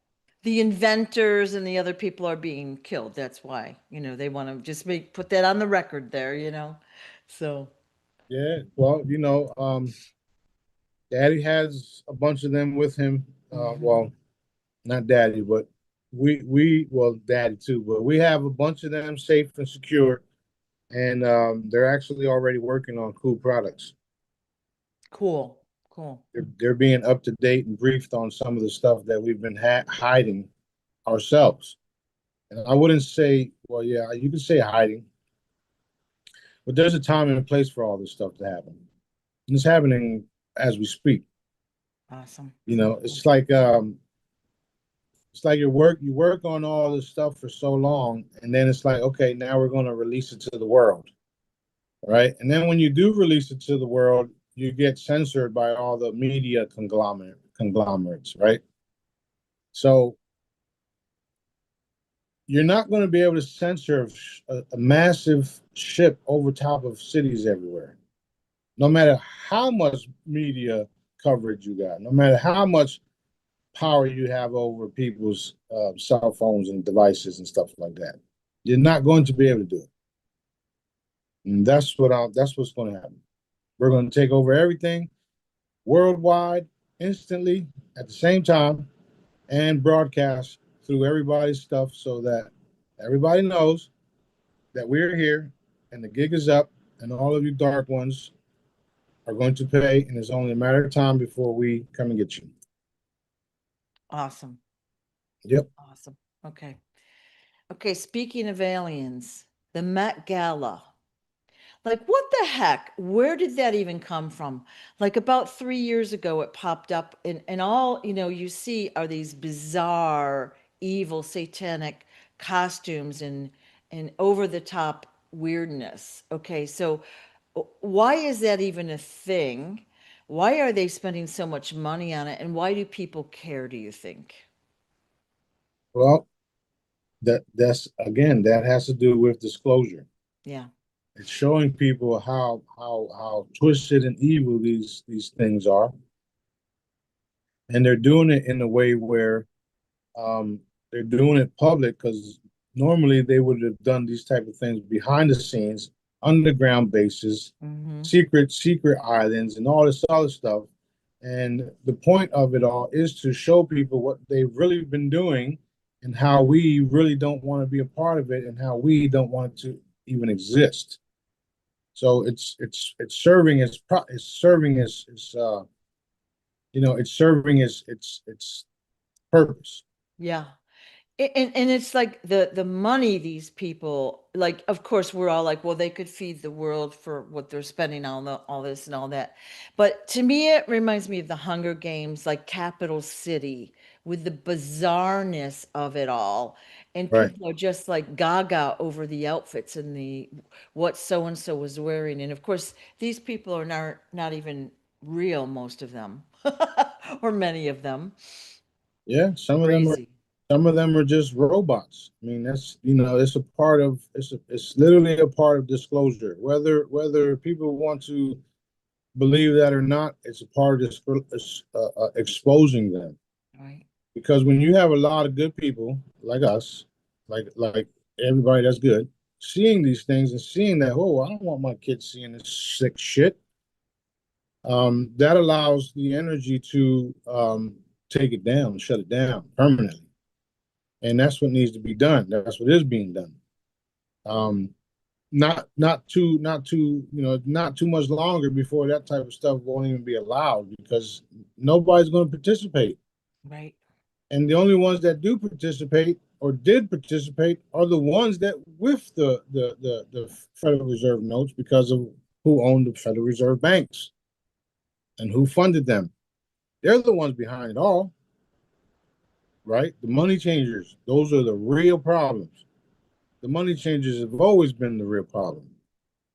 the inventors and the other people are being killed. That's why, they want to just put that on the record there. So,
Yeah. Well, daddy has a bunch of them with him.
mhm.
Well, not daddy, but well, daddy too, but we have a bunch of them safe and secure, and they're actually already working on cool products.
Cool. Cool.
They're being up to date and briefed on some of the stuff that we've been hiding ourselves. And I wouldn't say, well, yeah, you could say hiding, but there's a time and a place for all this stuff to happen. And it's happening as we speak.
Awesome.
It's like you work on all this stuff for so long, and then it's like, okay, now we're going to release it to the world, right? And then when you do release it to the world, you get censored by all the media conglomerates, right? So you're not going to be able to censor a massive ship over top of cities everywhere, no matter how much media coverage you got, no matter how much power you have over people's cell phones and devices and stuff like that. You're not going to be able to do it. And that's what's going to happen. We're going to take over everything worldwide instantly at the same time and broadcast through everybody's stuff so that everybody knows that we're here and the gig is up and all of you dark ones are going to pay, and it's only a matter of time before we come and get you.
Awesome.
Yep.
Awesome. Okay. Okay, speaking of aliens, the Met Gala. Like, what the heck? Where did that even come from? Like, about 3 years ago, it popped up, and all you see are these bizarre, evil, satanic costumes and over the top weirdness. Okay, so why is that even a thing? Why are they spending so much money on it? And why do people care, do you think?
Well, that's again that has to do with disclosure.
Yeah.
It's showing people how twisted and evil these things are, and they're doing it in a way where um, they're doing it public because normally they would have done these type of things behind the scenes, underground bases,
Mm-hmm.
secret islands, and all this other stuff. And the point of it all is to show people what they've really been doing and how we really don't want to be a part of it and how we don't want it to even exist. So it's serving as it's serving as it's serving as its purpose.
Yeah. And it's like the money these people like, of course we're all like, well, they could feed the world for what they're spending on all this and all that. But to me, it reminds me of the Hunger Games, like Capital City, with the bizarreness of it all. And
Right.
people are just like gaga over the outfits and the what so and so was wearing. And of course, these people are not even real, most of them, or many of them.
Yeah,
Crazy.
some of them are just robots. I mean, that's it's a part of it's literally a part of disclosure. Whether people want to believe that or not, it's a part of this exposing them.
Right.
Because when you have a lot of good people like us, like everybody that's good, seeing these things and seeing that, oh, I don't want my kids seeing this sick shit. That allows the energy to take it down, shut it down permanently. And that's what needs to be done. That's what is being done. Um, not too much longer before that type of stuff won't even be allowed because nobody's going to participate.
Right.
And the only ones that do participate or did participate are the ones that with the Federal Reserve notes because of who owned the Federal Reserve banks and who funded them. They're the ones behind it all, right? The money changers, those are the real problems. The money changers have always been the real problem.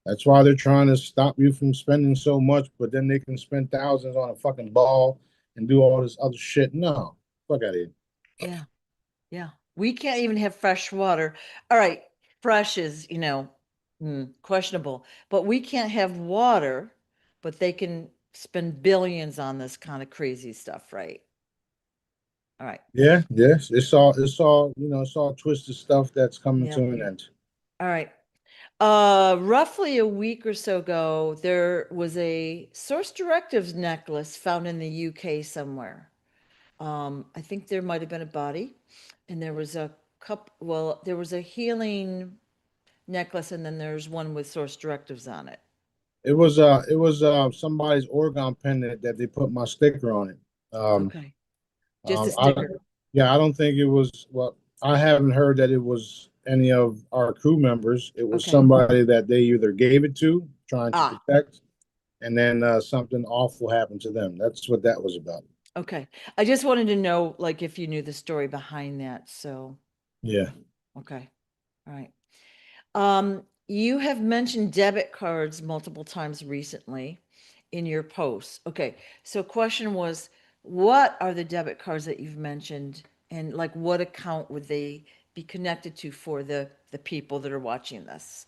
That's why they're trying to stop you from spending so much, but then they can spend thousands on a fucking ball and do all this other shit. No, fuck out of here.
Yeah. Yeah. We can't even have fresh water. All right. Fresh is, questionable, but we can't have water, but they can spend billions on this kind of crazy stuff, right? All right.
Yeah, yes, it's all it's all twisted stuff that's coming
Yeah.
to an end.
All right. Roughly a week or so ago, there was a source directives necklace found in the UK somewhere. I think there might have been a body, and there was a well, there was a healing necklace, and then there's one with source directives on it.
It was somebody's Oregon pendant that they put my sticker on it. Um,
Okay. Just a
I
sticker.
yeah, I don't think it was. Well, I haven't heard that it was any of our crew members. It was
Okay.
somebody that they either gave it to, trying to
Ah,
protect, and then something awful happened to them. That's what that was about.
okay. I just wanted to know, like, if you knew the story behind that. So,
Yeah.
okay. All right. You have mentioned debit cards multiple times recently in your posts. Okay. So question was, what are the debit cards that you've mentioned And like what account would they be connected to for the people that are watching this?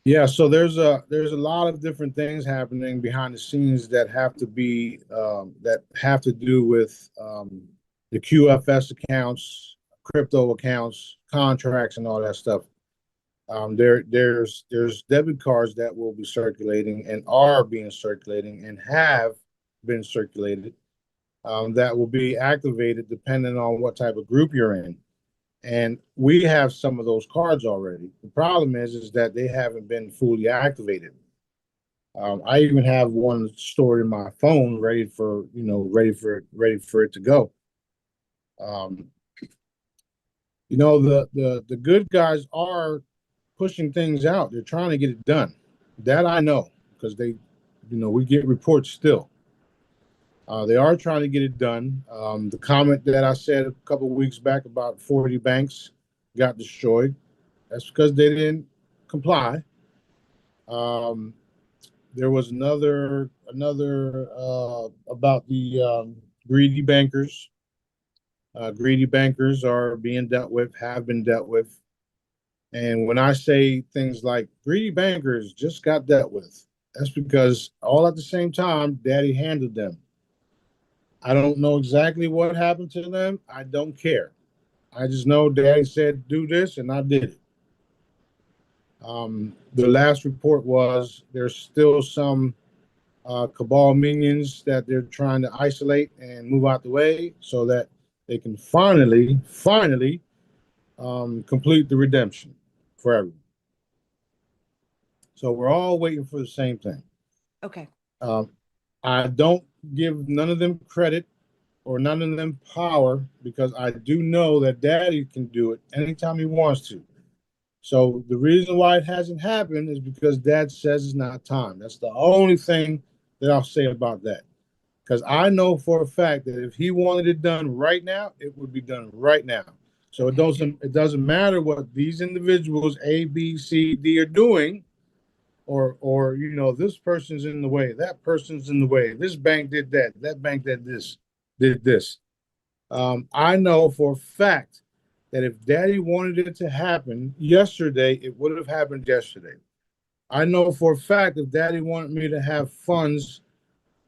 Yeah, so there's a lot of different things happening behind the scenes that have to be that have to do with the QFS accounts, crypto accounts, contracts, and all that stuff. There's debit cards that will be circulating and are being circulating and have been circulated that will be activated depending on what type of group you're in. And we have some of those cards already. The problem is that they haven't been fully activated. I even have one stored in my phone, ready for ready for it to go. Um, the good guys are pushing things out. They're trying to get it done. That I know because we get reports still. They are trying to get it done. The comment that I said a couple of weeks back about 40 banks got destroyed. That's because they didn't comply. Um, there was another about the greedy bankers. Greedy bankers are being dealt with, have been dealt with. And when I say things like greedy bankers just got dealt with, that's because all at the same time, Daddy handled them. I don't know exactly what happened to them. I don't care. I just know Daddy said do this, and I did it. The last report was there's still some cabal minions that they're trying to isolate and move out the way so that they can finally complete the redemption for everyone. So we're all waiting for the same thing.
Okay.
Um, I don't give none of them credit or none of them power because I do know that Daddy can do it anytime he wants to. So the reason why it hasn't happened is because Dad says it's not time. That's the only thing that I'll say about that. Because I know for a fact that if he wanted it done right now, it would be done right now. So
Okay.
it doesn't matter what these individuals A, B, C, D are doing, or this person's in the way, that person's in the way. This bank did that, that bank did this. I know for a fact that if Daddy wanted it to happen yesterday, it would have happened yesterday. I know for a fact if Daddy wanted me to have funds,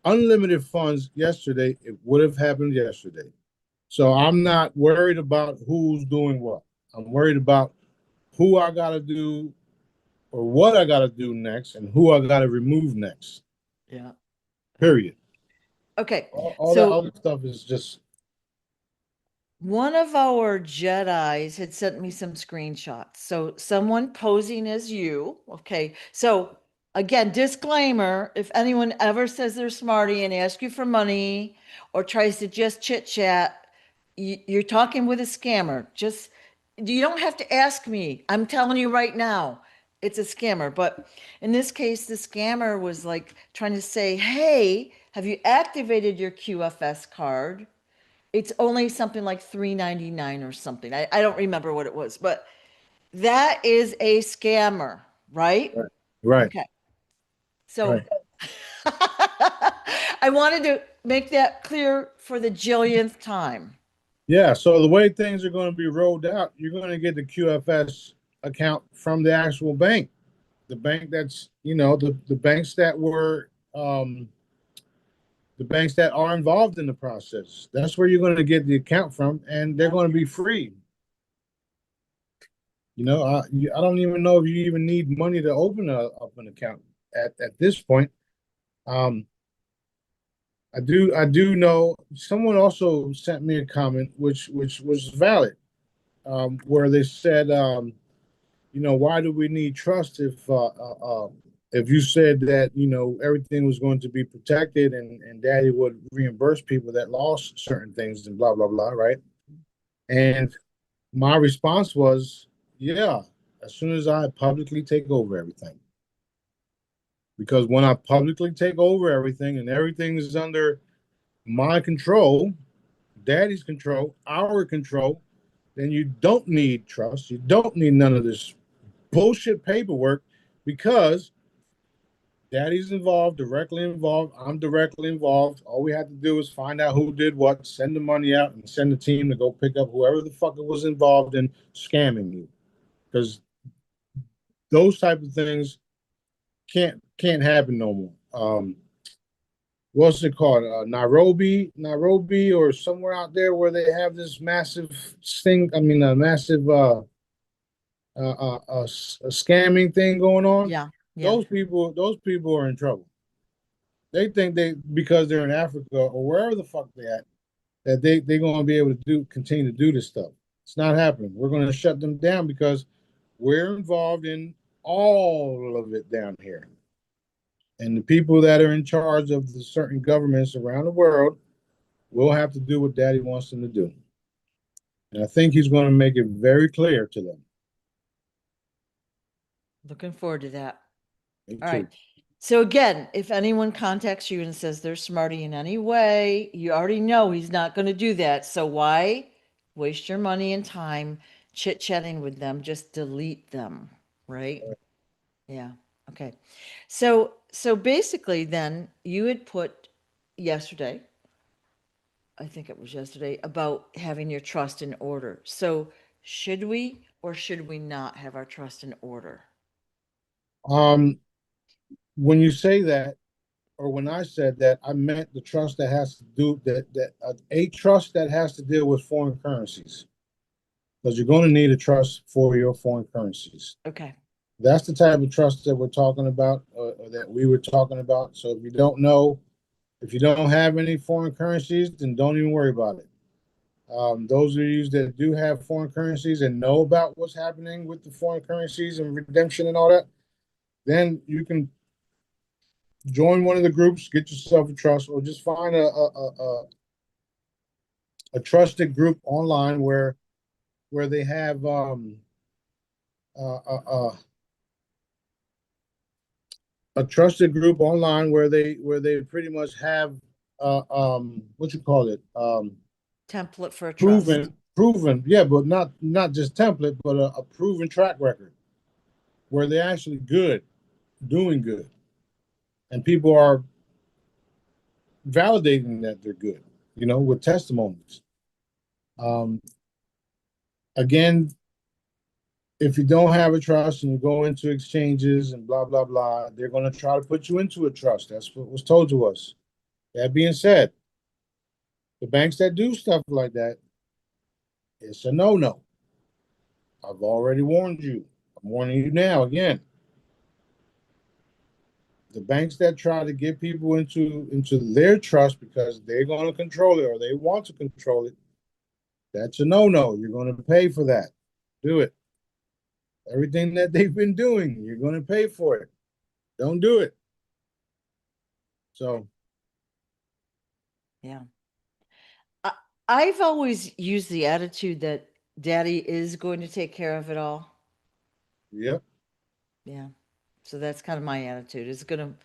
unlimited funds yesterday, it would have happened yesterday. So I'm not worried about who's doing what. I'm worried about who I got to do or what I got to do next and who I got to remove next.
Yeah.
Period.
Okay.
All that
So
other stuff is just
one of our Jedis had sent me some screenshots. So someone posing as you. Okay. So again, disclaimer, if anyone ever says they're smarty and asks you for money or tries to just chit chat, you're talking with a scammer. Just you don't have to ask me. I'm telling you right now, it's a scammer. But in this case, the scammer was like trying to say, "Hey, have you activated your QFS card? It's only something like 3.99 or something. I don't remember what it was, but that is a scammer, right?
right. Right.
Okay. So
Right.
I wanted to make that clear for the jillionth time.
Yeah. So the way things are going to be rolled out, you're going to get the QFS account from the actual bank, the bank that's the banks that were the banks that are involved in the process. That's where you're going to get the account from, and they're
Yeah.
going to be free. I don't even know if you even need money to open up an account at this point. Um, I do know someone also sent me a comment which was valid, where they said, why do we need trust if you said that everything was going to be protected and Daddy would reimburse people that lost certain things and blah blah blah, right? And my response was, yeah, as soon as I publicly take over everything. Because when I publicly take over everything and everything is under my control, Daddy's control, our control, then you don't need trust. You don't need none of this bullshit paperwork because Daddy's involved, directly involved. I'm directly involved. All we have to do is find out who did what, send the money out, and send the team to go pick up whoever the fuck was involved in scamming you. Because those type of things can't happen no more. What's it called? Nairobi, or somewhere out there where they have this massive thing. I mean, a massive a scamming thing going on.
Yeah. Yeah.
Those people are in trouble. They think they because they're in Africa or wherever the fuck they at that they're going to be able to continue to do this stuff. It's not happening. We're going to shut them down because we're involved in all of it down here. And the people that are in charge of the certain governments around the world will have to do what Daddy wants them to do. And I think he's going to make it very clear to them.
Looking forward to that.
Me
All right.
too.
So again, if anyone contacts you and says they're smarty in any way, you already know he's not going to do that. So why waste your money and time chit-chatting with them? Just delete them, right? Yeah. Okay. So basically then you had put yesterday, I think it was yesterday, about having your trust in order. So should we or should we not have our trust in order?
Um, when you say that, or when I said that, I meant the trust that has to do that a trust that has to deal with foreign currencies, because you're going to need a trust for your foreign currencies.
Okay.
That's the type of trust that we're talking about, or that we were talking about. So if you don't know, if you don't have any foreign currencies, then don't even worry about it. Those of you that do have foreign currencies and know about what's happening with the foreign currencies and redemption and all that, then you can join one of the groups, get yourself a trust, or just find a trusted group online where they have uh, uh, uh, a trusted group online where they pretty much have what you call it,
Template for a trust.
proven, yeah, but not just template, but a proven track record where they're actually good, doing good, and people are validating that they're good, with testimonies. um Again, if you don't have a trust and you go into exchanges and blah blah blah, they're going to try to put you into a trust. That's what was told to us. That being said, the banks that do stuff like that, it's a no-no. I've already warned you. I'm warning you now again. The banks that try to get people into their trust because they're going to control it or they want to control it, that's a no-no. You're going to pay for that. Do it. Everything that they've been doing, you're going to pay for it. Don't do it. So,
Yeah. I, I've always used the attitude that daddy is going to take care of it all.
yep,
Yeah. So that's kind of my attitude. It's going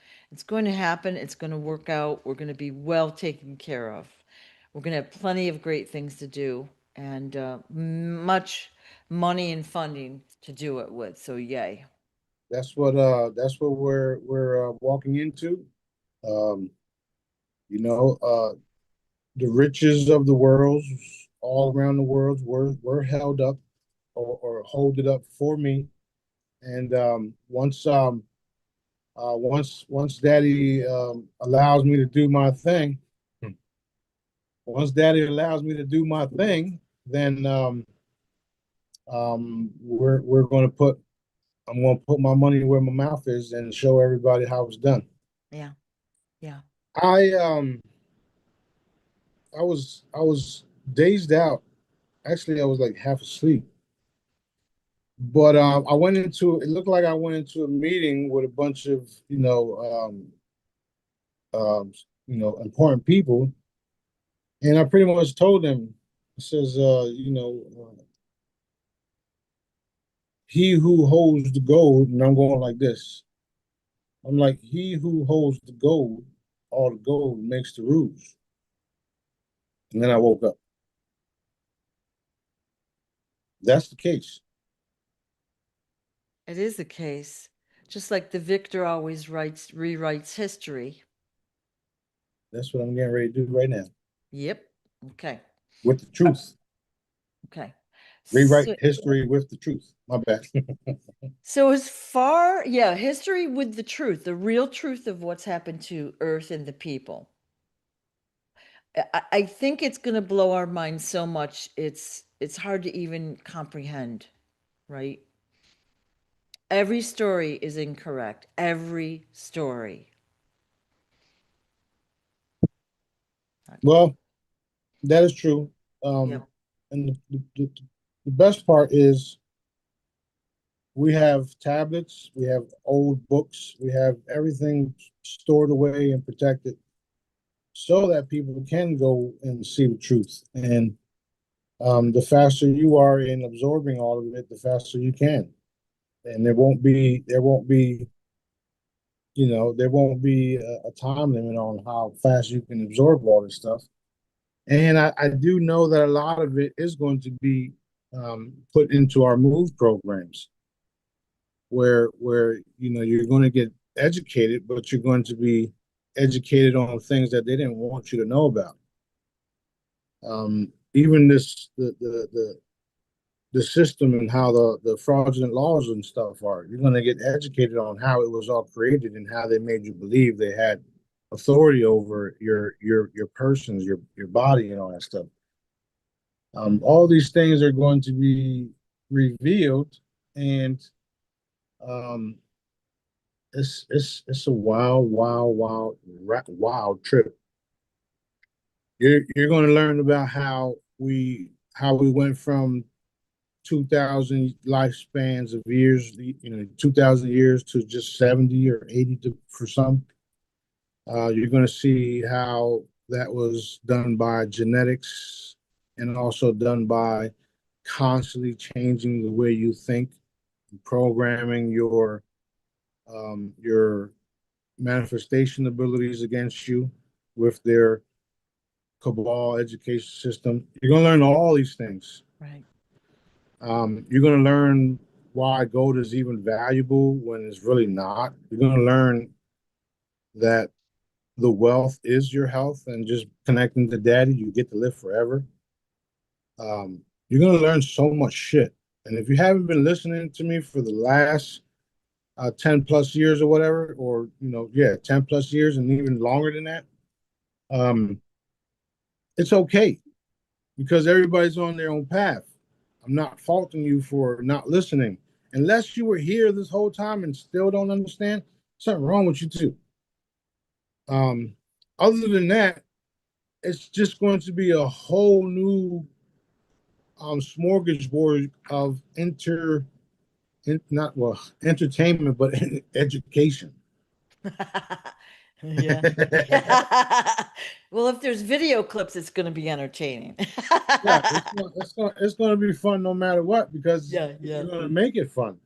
to happen. It's going to work out. We're going to be well taken care of. We're going to have plenty of great things to do and much money and funding to do it with. So yay.
that's what we're walking into. Um, the riches of the world, all around the world, were held up or holded up for me. And once Daddy allows me to do my thing, once Daddy allows me to do my thing, then we're going to put I'm going to put my money where my mouth is and show everybody how it's done.
Yeah. Yeah.
I was dazed out. Actually, I was like half asleep. But I went into it looked like I went into a meeting with a bunch of important people, and I pretty much told them, it says, he who holds the gold, and I'm going like this. I'm like, he who holds the gold, all the gold makes the rules. And then I woke up. That's the case.
It is the case. Just like the victor always rewrites history.
That's what I'm getting ready to do right now
Yep. Okay.
with the truth.
Okay.
Rewrite
So,
history with the truth. My bad.
so as far, yeah, history with the truth, the real truth of what's happened to Earth and the people. I think it's going to blow our minds so much. It's hard to even comprehend, right? Every story is incorrect. Every story.
Well, that is true.
Yep.
And the best part is we have tablets, we have old books, we have everything stored away and protected so that people can go and see the truth. And the faster you are in absorbing all of it, the faster you can. And there won't be a time limit on how fast you can absorb all this stuff. And I do know that a lot of it is going to be put into our move programs where you're going to get educated, but you're going to be educated on things that they didn't want you to know about. Even the system and how the fraudulent laws and stuff are. You're going to get educated on how it was all created and how they made you believe they had authority over your persons, your body, and all that stuff. All these things are going to be revealed, and um, it's a wild trip. You're going to learn about how we went from 2,000 lifespans of years, 2,000 years to just 70 or 80 for some. You're going to see how that was done by genetics and also done by constantly changing the way you think, programming your manifestation abilities against you with their cabal education system. You're going to learn all these things.
Right.
You're going to learn why gold is even valuable when it's really not. You're going to learn that the wealth is your health, and just connecting to daddy, you get to live forever. You're going to learn so much shit. And if you haven't been listening to me for the last 10 plus years or whatever, or, yeah, 10 plus years and even longer than that, um, it's okay because everybody's on their own path. I'm not faulting you for not listening. Unless you were here this whole time and still don't understand, something wrong with you too. Um, Other than that, it's just going to be a whole new smorgasbord of not well entertainment, but education.
Yeah. Yeah. Well, if there's video clips, it's going to be entertaining.
Yeah, it's going to be fun no matter what because
Yeah, yeah.
you're going to make it fun.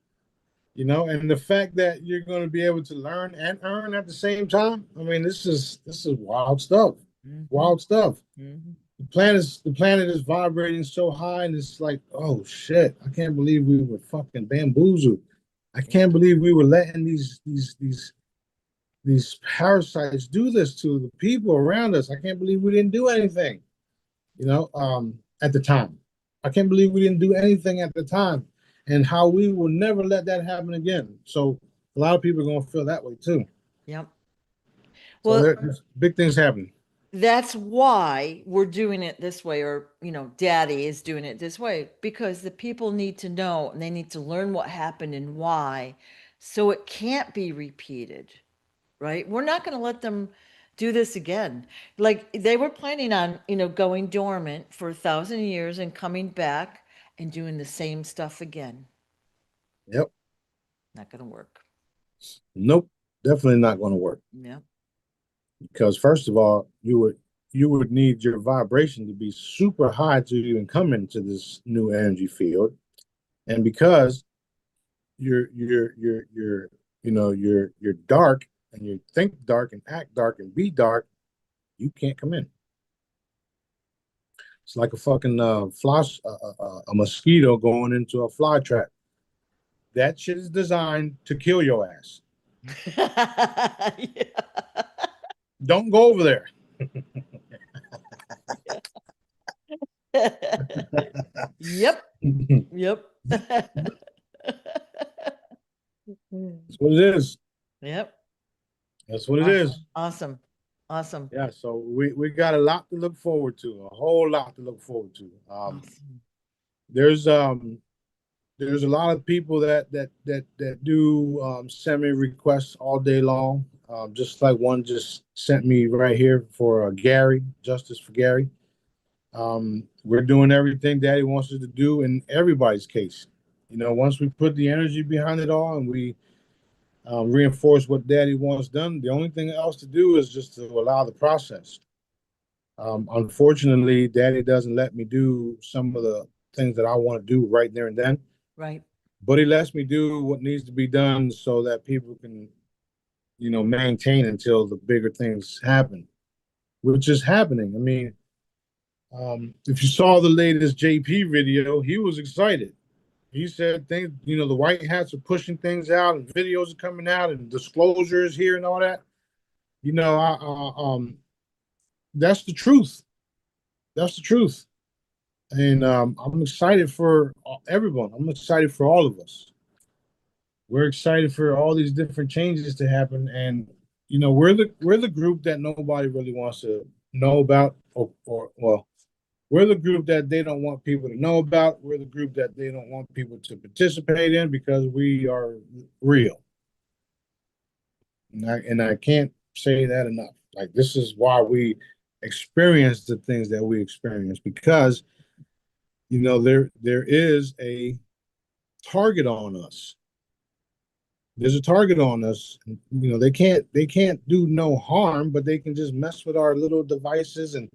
And the fact that you're going to be able to learn and earn at the same time. I mean, this is wild stuff.
Hmm.
Wild stuff.
Hmm.
The planet is vibrating so high, and it's like, oh shit! I can't believe we were fucking bamboozled. I
Yeah.
can't believe we were letting these parasites do this to the people around us. I can't believe we didn't do anything. At the time, I can't believe we didn't do anything at the time, and how we will never let that happen again. So a lot of people are gonna feel that way too.
Yep.
So
Well,
there's big things happening.
that's why we're doing it this way, or, Daddy is doing it this way, because the people need to know and they need to learn what happened and why, so it can't be repeated, right? We're not going to let them do this again. Like they were planning on, going dormant for 1,000 years and coming back and doing the same stuff again.
Yep.
Not going to work.
Nope. Definitely not going to work.
Yeah.
Because first of all, you would need your vibration to be super high to even come into this new energy field. And because you're dark and you think dark and act dark and be dark, you can't come in. It's like a fucking a mosquito going into a fly trap. That shit is designed to kill your ass.
Yeah.
Don't go over there.
Yep.
That's
Yep.
what it is.
Yep.
That's what it is.
Awesome. Awesome. Awesome.
Yeah, so we got a lot to look forward to, a whole lot to look forward to.
Awesome.
There's there's a lot of people that do send me requests all day long. Just like one just sent me right here for Gary, Justice for Gary. We're doing everything Daddy wants us to do in everybody's case. You know, once we put the energy behind it all and we reinforce what Daddy wants done, the only thing else to do is just to allow the process. Unfortunately, Daddy doesn't let me do some of the things that I want to do right there and then,
Right.
but he lets me do what needs to be done so that people can, you know, maintain until the bigger things happen, which is happening. I mean, if you saw the latest JP video, he was excited. He said things, you know, the white hats are pushing things out and videos are coming out and disclosures here and all that. You know, that's the truth. That's the truth. And I'm excited for everyone. I'm excited for all of us. We're excited for all these different changes to happen, and you know, we're the group that nobody really wants to know about, or well, we're the group that they don't want people to know about. We're the group that they don't want people to participate in because we are real. And I can't say that enough. Like, this is why we experience the things that we experience, because you know there is a target on us. There's a target on us. You know, they can't do no harm, but they can just mess with our little devices. And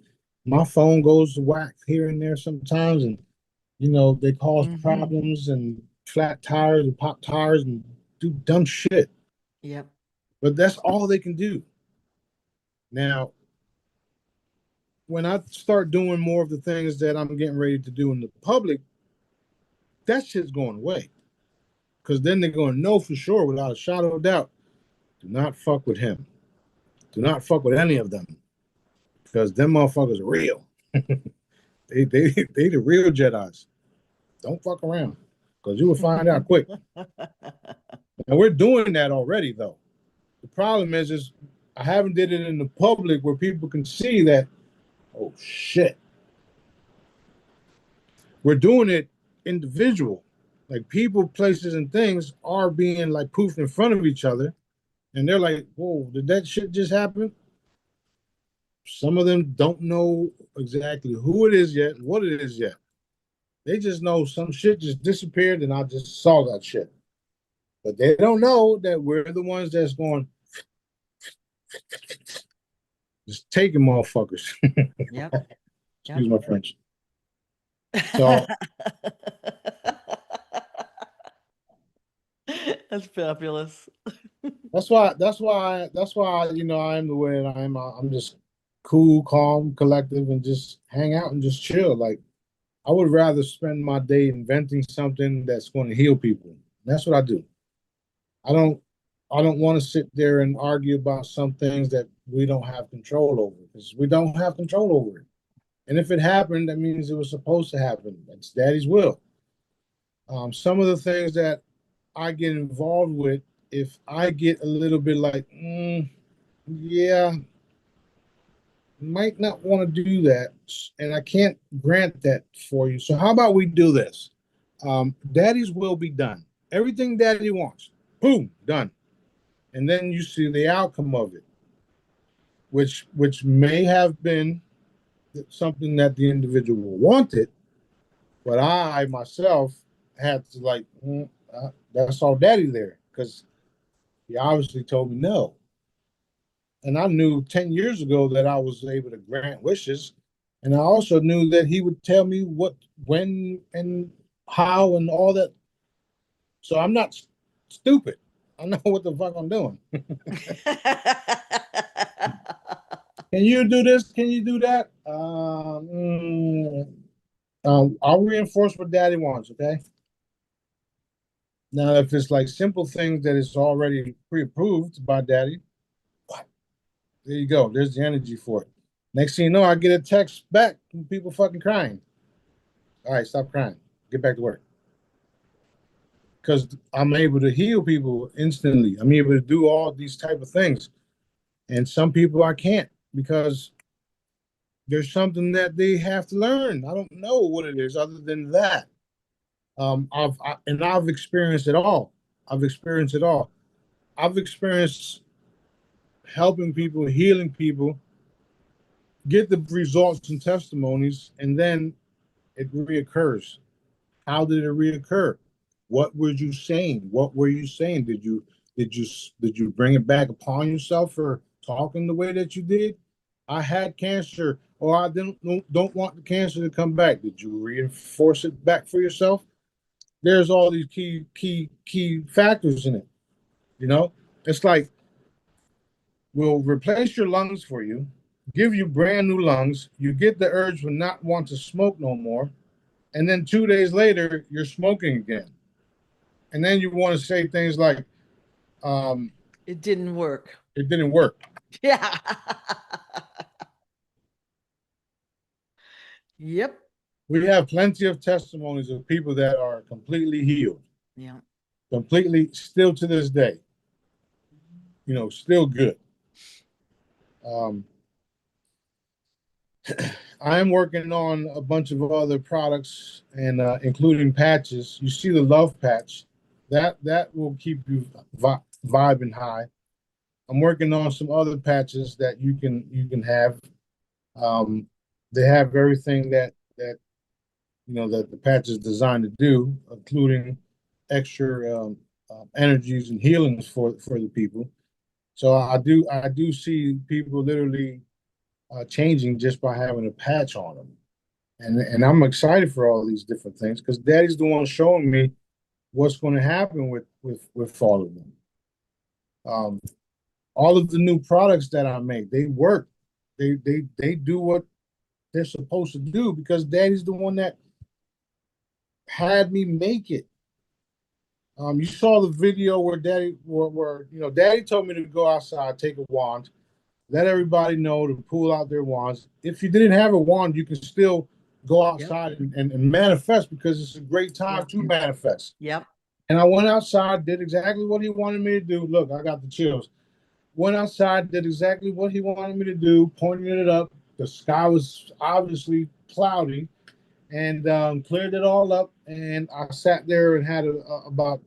my phone goes whack here and there sometimes, and you know they cause
Mm-hmm.
problems and flat tires and pop tires and do dumb shit.
Yep.
But that's all they can do. Now, when I start doing more of the things that I'm getting ready to do in the public, that shit's going away. Because then they're going to know for sure, without a shadow of doubt, do not fuck with him. Do not fuck with any of them. Because them motherfuckers are real. They the real Jedi's. Don't fuck around. Because you will find out quick. And we're doing that already, though. The problem is I haven't did it in the public where people can see that, oh shit. We're doing it individual. Like, people, places, and things are being like poofed in front of each other. And they're like, whoa, did that shit just happen? Some of them don't know exactly who it is yet, what it is yet. They just know some shit just disappeared and I just saw that shit. But they don't know that we're the ones that's going, just taking motherfuckers.
Yep.
Excuse
Yep.
my French. So
That's fabulous.
that's why you know I am the way that I am. I'm just cool, calm, collective, and just hang out and just chill. Like, I would rather spend my day inventing something that's going to heal people. That's what I do. I don't I don't want to sit there and argue about some things that we don't have control over, because we don't have control over it. And if it happened, that means it was supposed to happen. That's Daddy's will. Some of the things that I get involved with, if I get a little bit like, yeah, might not want to do that, and I can't grant that for you. So how about we do this? Daddy's will be done. Everything Daddy wants, boom, done. And then you see the outcome of it, which may have been something that the individual wanted, but I myself had to like, that's all Daddy there, because he obviously told me no. And I knew 10 years ago that I was able to grant wishes. And I also knew that he would tell me what, when, and how, and all that. So I'm not stupid. I know what the fuck I'm doing. Can you do this? Can you do that? I'll reinforce what Daddy wants, okay? Now, if it's like simple things that is already pre-approved by daddy, there you go. There's the energy for it. Next thing you know, I get a text back from people fucking crying. All right, stop crying. Get back to work. Because I'm able to heal people instantly. I'm able to do all these type of things. And some people I can't because there's something that they have to learn. I don't know what it is other than that. I've experienced it all. I've experienced it all. I've experienced helping people, healing people, get the results and testimonies, and then it reoccurs. How did it reoccur? What were you saying? What were you saying? Did you did you bring it back upon yourself for talking the way that you did? I had cancer, or I don't want the cancer to come back. Did you reinforce it back for yourself? There's all these key factors in it. You know, it's like we'll replace your lungs for you, give you brand new lungs. You get the urge to not want to smoke no more, and then 2 days later you're smoking again. And then you want to say things like, um,
It didn't work.
"It didn't work."
Yeah. Yep.
We have plenty of testimonies of people that are completely healed,
Yeah.
completely still to this day, still good. Um, I am working on a bunch of other products and including patches. You see the love patch, that will keep you vibing high. I'm working on some other patches that you can have. Um, they have everything that the patch is designed to do, including extra energies and healings for the people. So I do see people literally changing just by having a patch on them, and I'm excited for all these different things because Daddy's the one showing me what's going to happen with all of them. Um, all of the new products that I make, they work. They do what they're supposed to do because Daddy's the one that had me make it. You saw the video where Daddy told me to go outside, take a wand, let everybody know to pull out their wands. If you didn't have a wand, you can still go
Yep.
outside and manifest because it's a great time
Yep.
to manifest.
Yep.
And I went outside, did exactly what he wanted me to do. Look, I got the chills. Went outside, did exactly what he wanted me to do, pointed it up. The sky was obviously cloudy, and cleared it all up. And I sat there and had about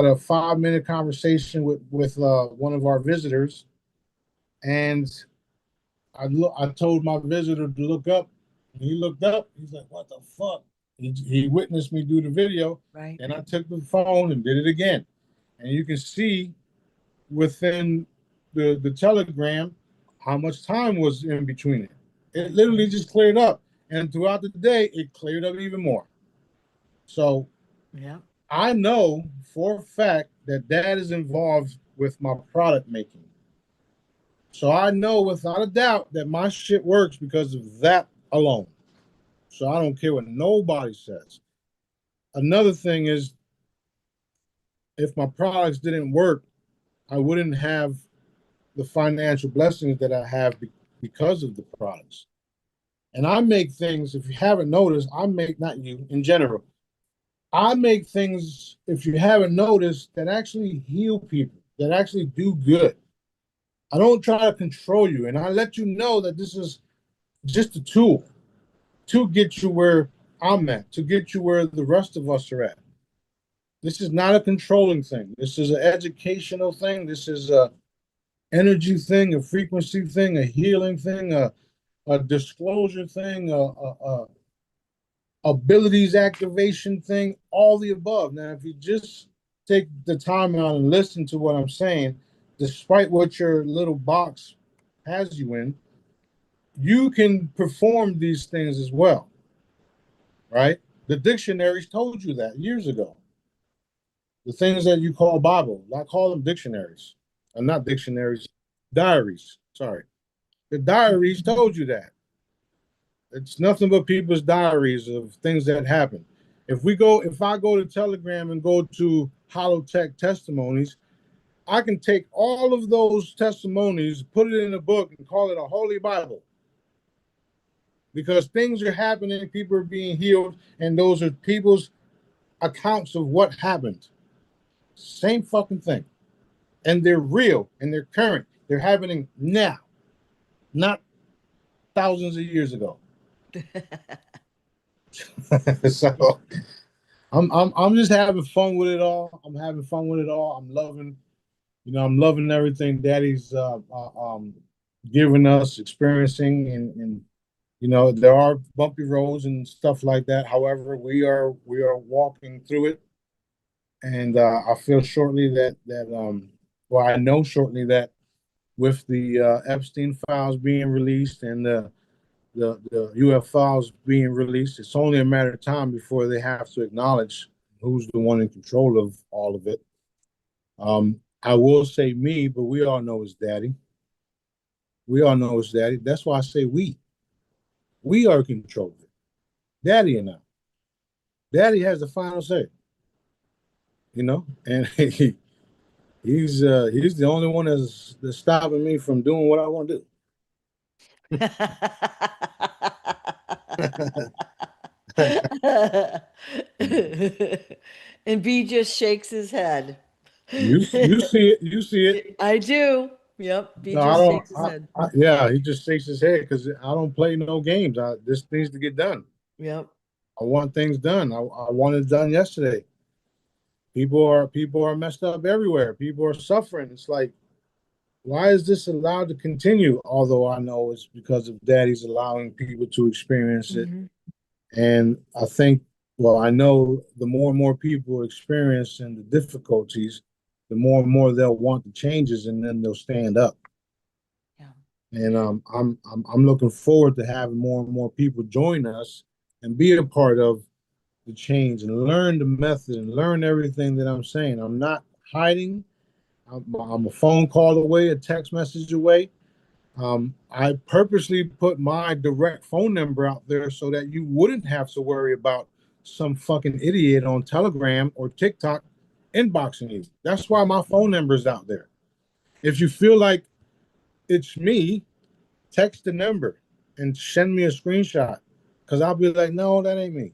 a 5 minute conversation with one of our visitors, and I told my visitor to look up. And he looked up. He's like, "What the fuck?" He witnessed me do the video,
Right.
and I took the phone and did it again. And you can see within the telegram how much time was in between it. It literally just cleared up, and throughout the day, it cleared up even more. So
Yeah.
I know for a fact that Dad is involved with my product making. So I know without a doubt that my shit works because of that alone. So I don't care what nobody says. Another thing is, if my products didn't work, I wouldn't have the financial blessings that I have because of the products. And I make things, if you haven't noticed, I make, not you, in general, I make things, if you haven't noticed, that actually heal people, that actually do good. I don't try to control you, and I let you know that this is just a tool to get you where I'm at, to get you where the rest of us are at. This is not a controlling thing. This is an educational thing. This is a energy thing, a frequency thing, a healing thing, a disclosure thing, a abilities activation thing, all the above. Now, if you just take the time out and listen to what I'm saying, despite what your little box has you in, you can perform these things as well, right? The dictionaries told you that years ago. The things that you call Bible, I call them dictionaries. And not dictionaries, diaries. Sorry. The diaries told you that. It's nothing but people's diaries of things that happen. If I go to Telegram and go to Holotech testimonies, I can take all of those testimonies, put it in a book, and call it a holy Bible. Because things are happening, people are being healed, and those are people's accounts of what happened. Same fucking thing. And they're real and they're current. They're happening now, not thousands of years ago. So I'm just having fun with it all. I'm having fun with it all. I'm loving everything Daddy's giving us, experiencing, and there are bumpy roads and stuff like that. However, we are walking through it, and I feel shortly well, I know shortly that with the Epstein files being released and the UF files being released, it's only a matter of time before they have to acknowledge who's the one in control of all of it. I will say me, but we all know it's Daddy. We all know it's Daddy. That's why I say we. We are in control of it. Daddy and I. Daddy has the final say. And he's the only one that's stopping me from doing what I want to do.
And B just shakes his head.
You see it. You see it.
I do. Yep. B
No, I
just
don't.
shakes his head.
Yeah, he just shakes his head because I don't play no games. This needs to get done.
Yep.
I want things done. I want it done yesterday. People are messed up everywhere. People are suffering. It's like, why is this allowed to continue? Although I know it's because of Daddy's allowing people to experience it.
Mm-hmm.
And I think, well, I know the more and more people experience and the difficulties, the more and more they'll want the changes, and then they'll stand up.
Yeah.
And I'm looking forward to having more and more people join us and be a part of the change and learn the method and learn everything that I'm saying. I'm not hiding. I'm a phone call away, a text message away. I purposely put my direct phone number out there so that you wouldn't have to worry about some fucking idiot on Telegram or TikTok inboxing you. That's why my phone number is out there. If you feel like it's me, text the number and send me a screenshot, because I'll be like, no, that ain't me.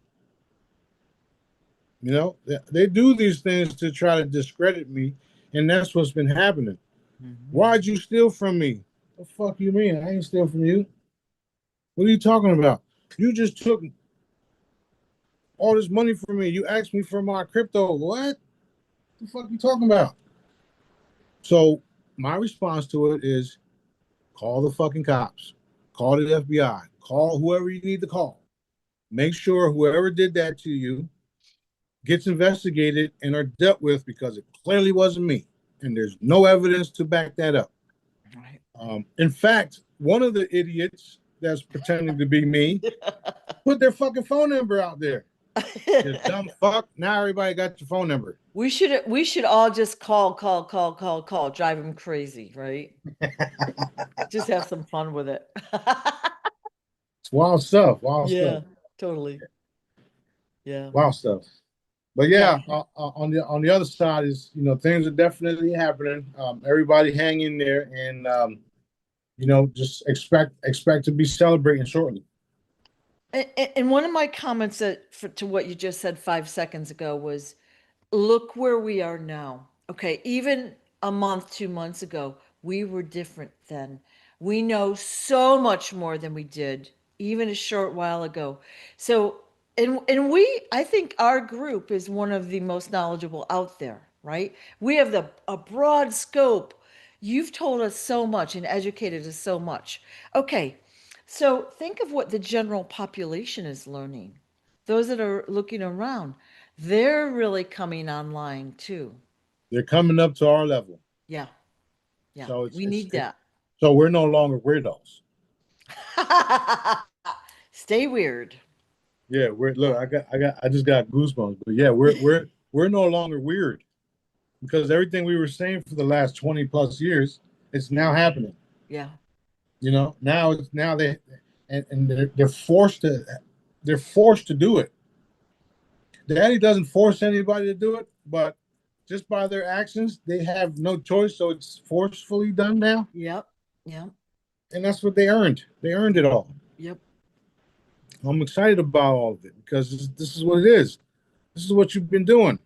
They do these things to try to discredit me, and that's what's been happening. Mm-hmm. Why'd you steal from me? The fuck you mean? I ain't steal from you. What are you talking about? You just took all this money from me. You asked me for my crypto. What the fuck you talking about? So my response to it is call the fucking cops. Call the FBI. Call whoever you need to call. Make sure whoever did that to you gets investigated and are dealt with, because it clearly wasn't me. And there's no evidence to back that up. Right. In fact, one of the idiots that's pretending to be me put their fucking phone number out there. You dumb fuck. Now everybody got your phone number.
We should all just call, drive them crazy, right? Just have some fun with it.
It's wild stuff. Wild stuff.
Yeah, totally. Yeah.
Wild stuff. But yeah, on the other side is, things are definitely happening. Everybody hang in there, and just expect to be celebrating shortly.
And one of my comments to what you just said 5 seconds ago was, look where we are now. Okay, even a month, 2 months ago, we were different then. We know so much more than we did even a short while ago. So, and I think our group is one of the most knowledgeable out there, right? We have a broad scope. You've told us so much and educated us so much. Okay, so think of what the general population is learning. Those that are looking around, they're really coming online too.
They're coming up to our level.
Yeah. Yeah.
So
we need that.
So we're no longer weirdos.
Stay weird.
Yeah, I just got goosebumps. But yeah, we're no longer weird, because everything we were saying for the last 20 plus years, it's now happening.
Yeah.
Now they're forced to do it. Daddy doesn't force anybody to do it, but just by their actions, they have no choice. So it's forcefully done now,
Yep. Yep.
and that's what they earned. They earned it all.
Yep.
I'm excited about all of it because this is what it is. This is what you've been doing.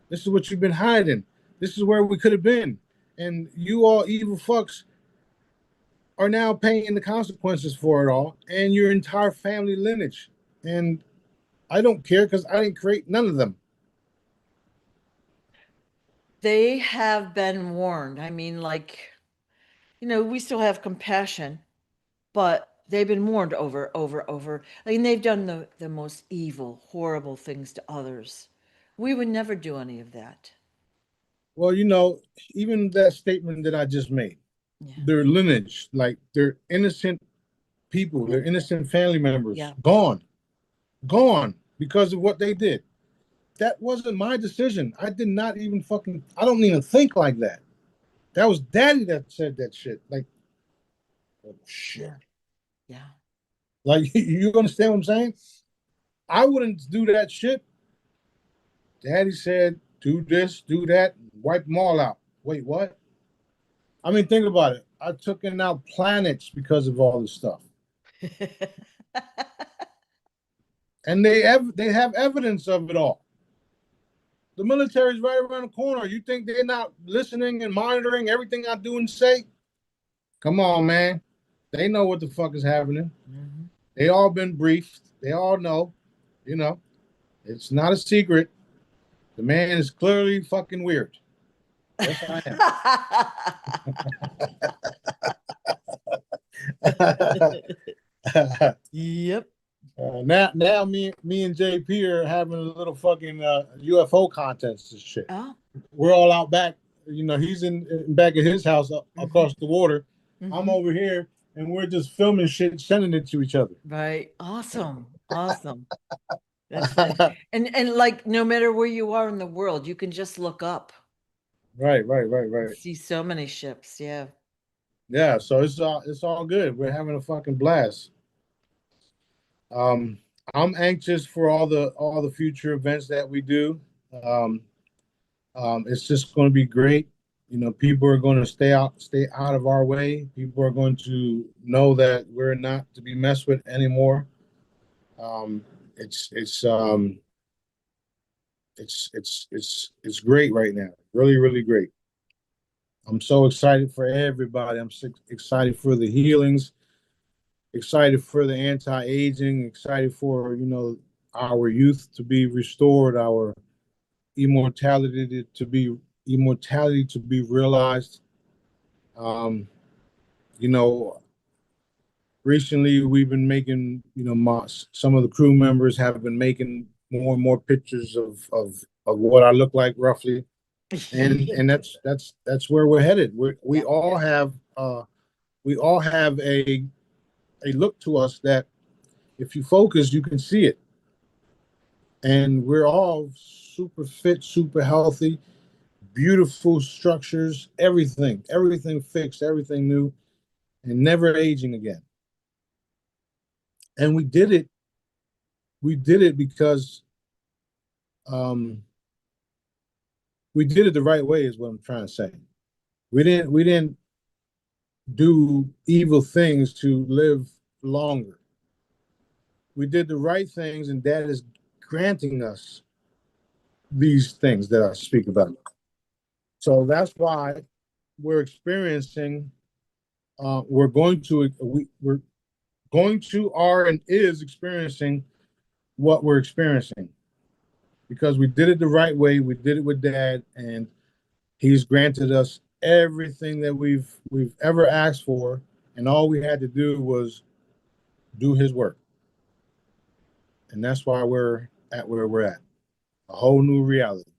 This is what you've been hiding. This is where we could have been. And you all evil fucks are now paying the consequences for it all and your entire family lineage. And I don't care because I didn't create none of them.
They have been warned. I mean, like, we still have compassion, but they've been warned over. I mean, they've done the most evil, horrible things to others. We would never do any of that.
Well, even that statement that I just made,
Yeah.
their lineage, like they're innocent people,
Yeah.
they're innocent family members,
Yeah.
gone because of what they did. That wasn't my decision. I don't even think like that. That was daddy that said that shit. Like, oh shit.
Yeah. Yeah.
Like, you understand what I'm saying? I wouldn't do that shit. Daddy said, do this, do that, wipe them all out. Wait, what? I mean, think about it. I took in out planets because of all this stuff. And they have evidence of it all. The military's right around the corner. You think they're not listening and monitoring everything I do and say? Come on, man. They know what the fuck is happening.
Mhm.
They all been briefed. They all know. You know, it's not a secret. The man is clearly fucking weird. Yes, I am.
Yep.
Now, me and JP are having a little fucking UFO contest and shit.
Oh.
We're all out back. He's in back at his house
Hmm.
across the water. I'm
Hmm.
over here, and we're just filming shit, sending it to each other.
Right. Awesome. Awesome. And like no matter where you are in the world, you can just look up and
Right.
see so many ships. Yeah.
Yeah, so it's all good. We're having a fucking blast. Um, I'm anxious for all the future events that we do. Um, it's just going to be great. People are going to stay out of our way. People are going to know that we're not to be messed with anymore. Um, it's it's um, it's great right now. Really, really great. I'm so excited for everybody. I'm so excited for the healings, excited for the anti-aging, excited for our youth to be restored, our immortality to be immortality to be realized. Um, you know, recently we've been making, some of the crew members have been making more and more pictures of what I look like roughly, and that's where we're headed. We
Yeah.
all have a look to us that if you focus, you can see it, and we're all super fit, super healthy, beautiful structures, everything fixed, everything new, and never aging again. And we did it because um, we did it the right way, is what I'm trying to say. We didn't do evil things to live longer. We did the right things, and that is granting us these things that I speak about. So that's why we're experiencing. We're going to are and is experiencing what we're experiencing because we did it the right way. We did it with Dad, and He's granted us everything that we've ever asked for, and all we had to do was do His work, and that's why we're at where we're at. A whole new reality.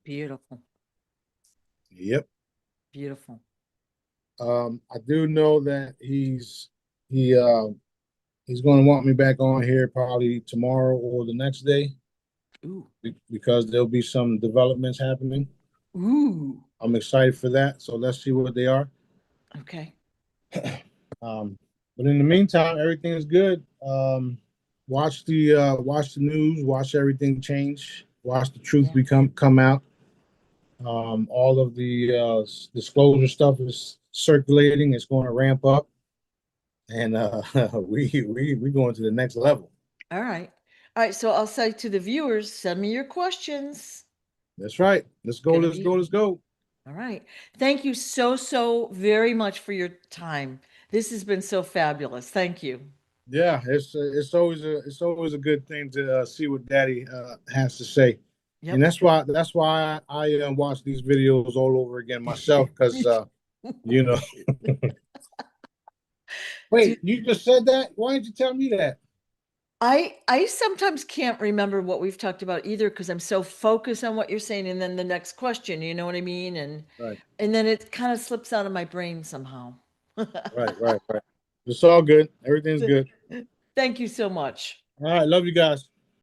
Beautiful.
Yep.
Beautiful.
I do know that he he's going to want me back on here probably tomorrow or the next day
Ooh.
because there'll be some developments happening.
Ooh.
I'm excited for that. So let's see what they are.
Okay.
Um, but in the meantime, everything is good. watch the news, watch everything change, watch the truth
Yeah.
come out. All of the disclosure stuff is circulating. It's going to ramp up, and we going to the next level.
All right. All right. So I'll say to the viewers, send me your questions.
That's right. Let's go.
Gonna
Let's
be
go. Let's go.
all right. Thank you so very much for your time. This has been so fabulous. Thank you.
Yeah, it's always a good thing to see what Daddy has to say, and
Yep.
that's why I watch these videos all over again myself because
Me
you know.
too.
Wait, you just said that? Why didn't you tell me that?
I sometimes can't remember what we've talked about either because I'm so focused on what you're saying and then the next question, you know what I mean?
Right,
And then it kind of slips out of my brain somehow.
right. It's all good. Everything's good.
Thank you so much.
All right, love you guys.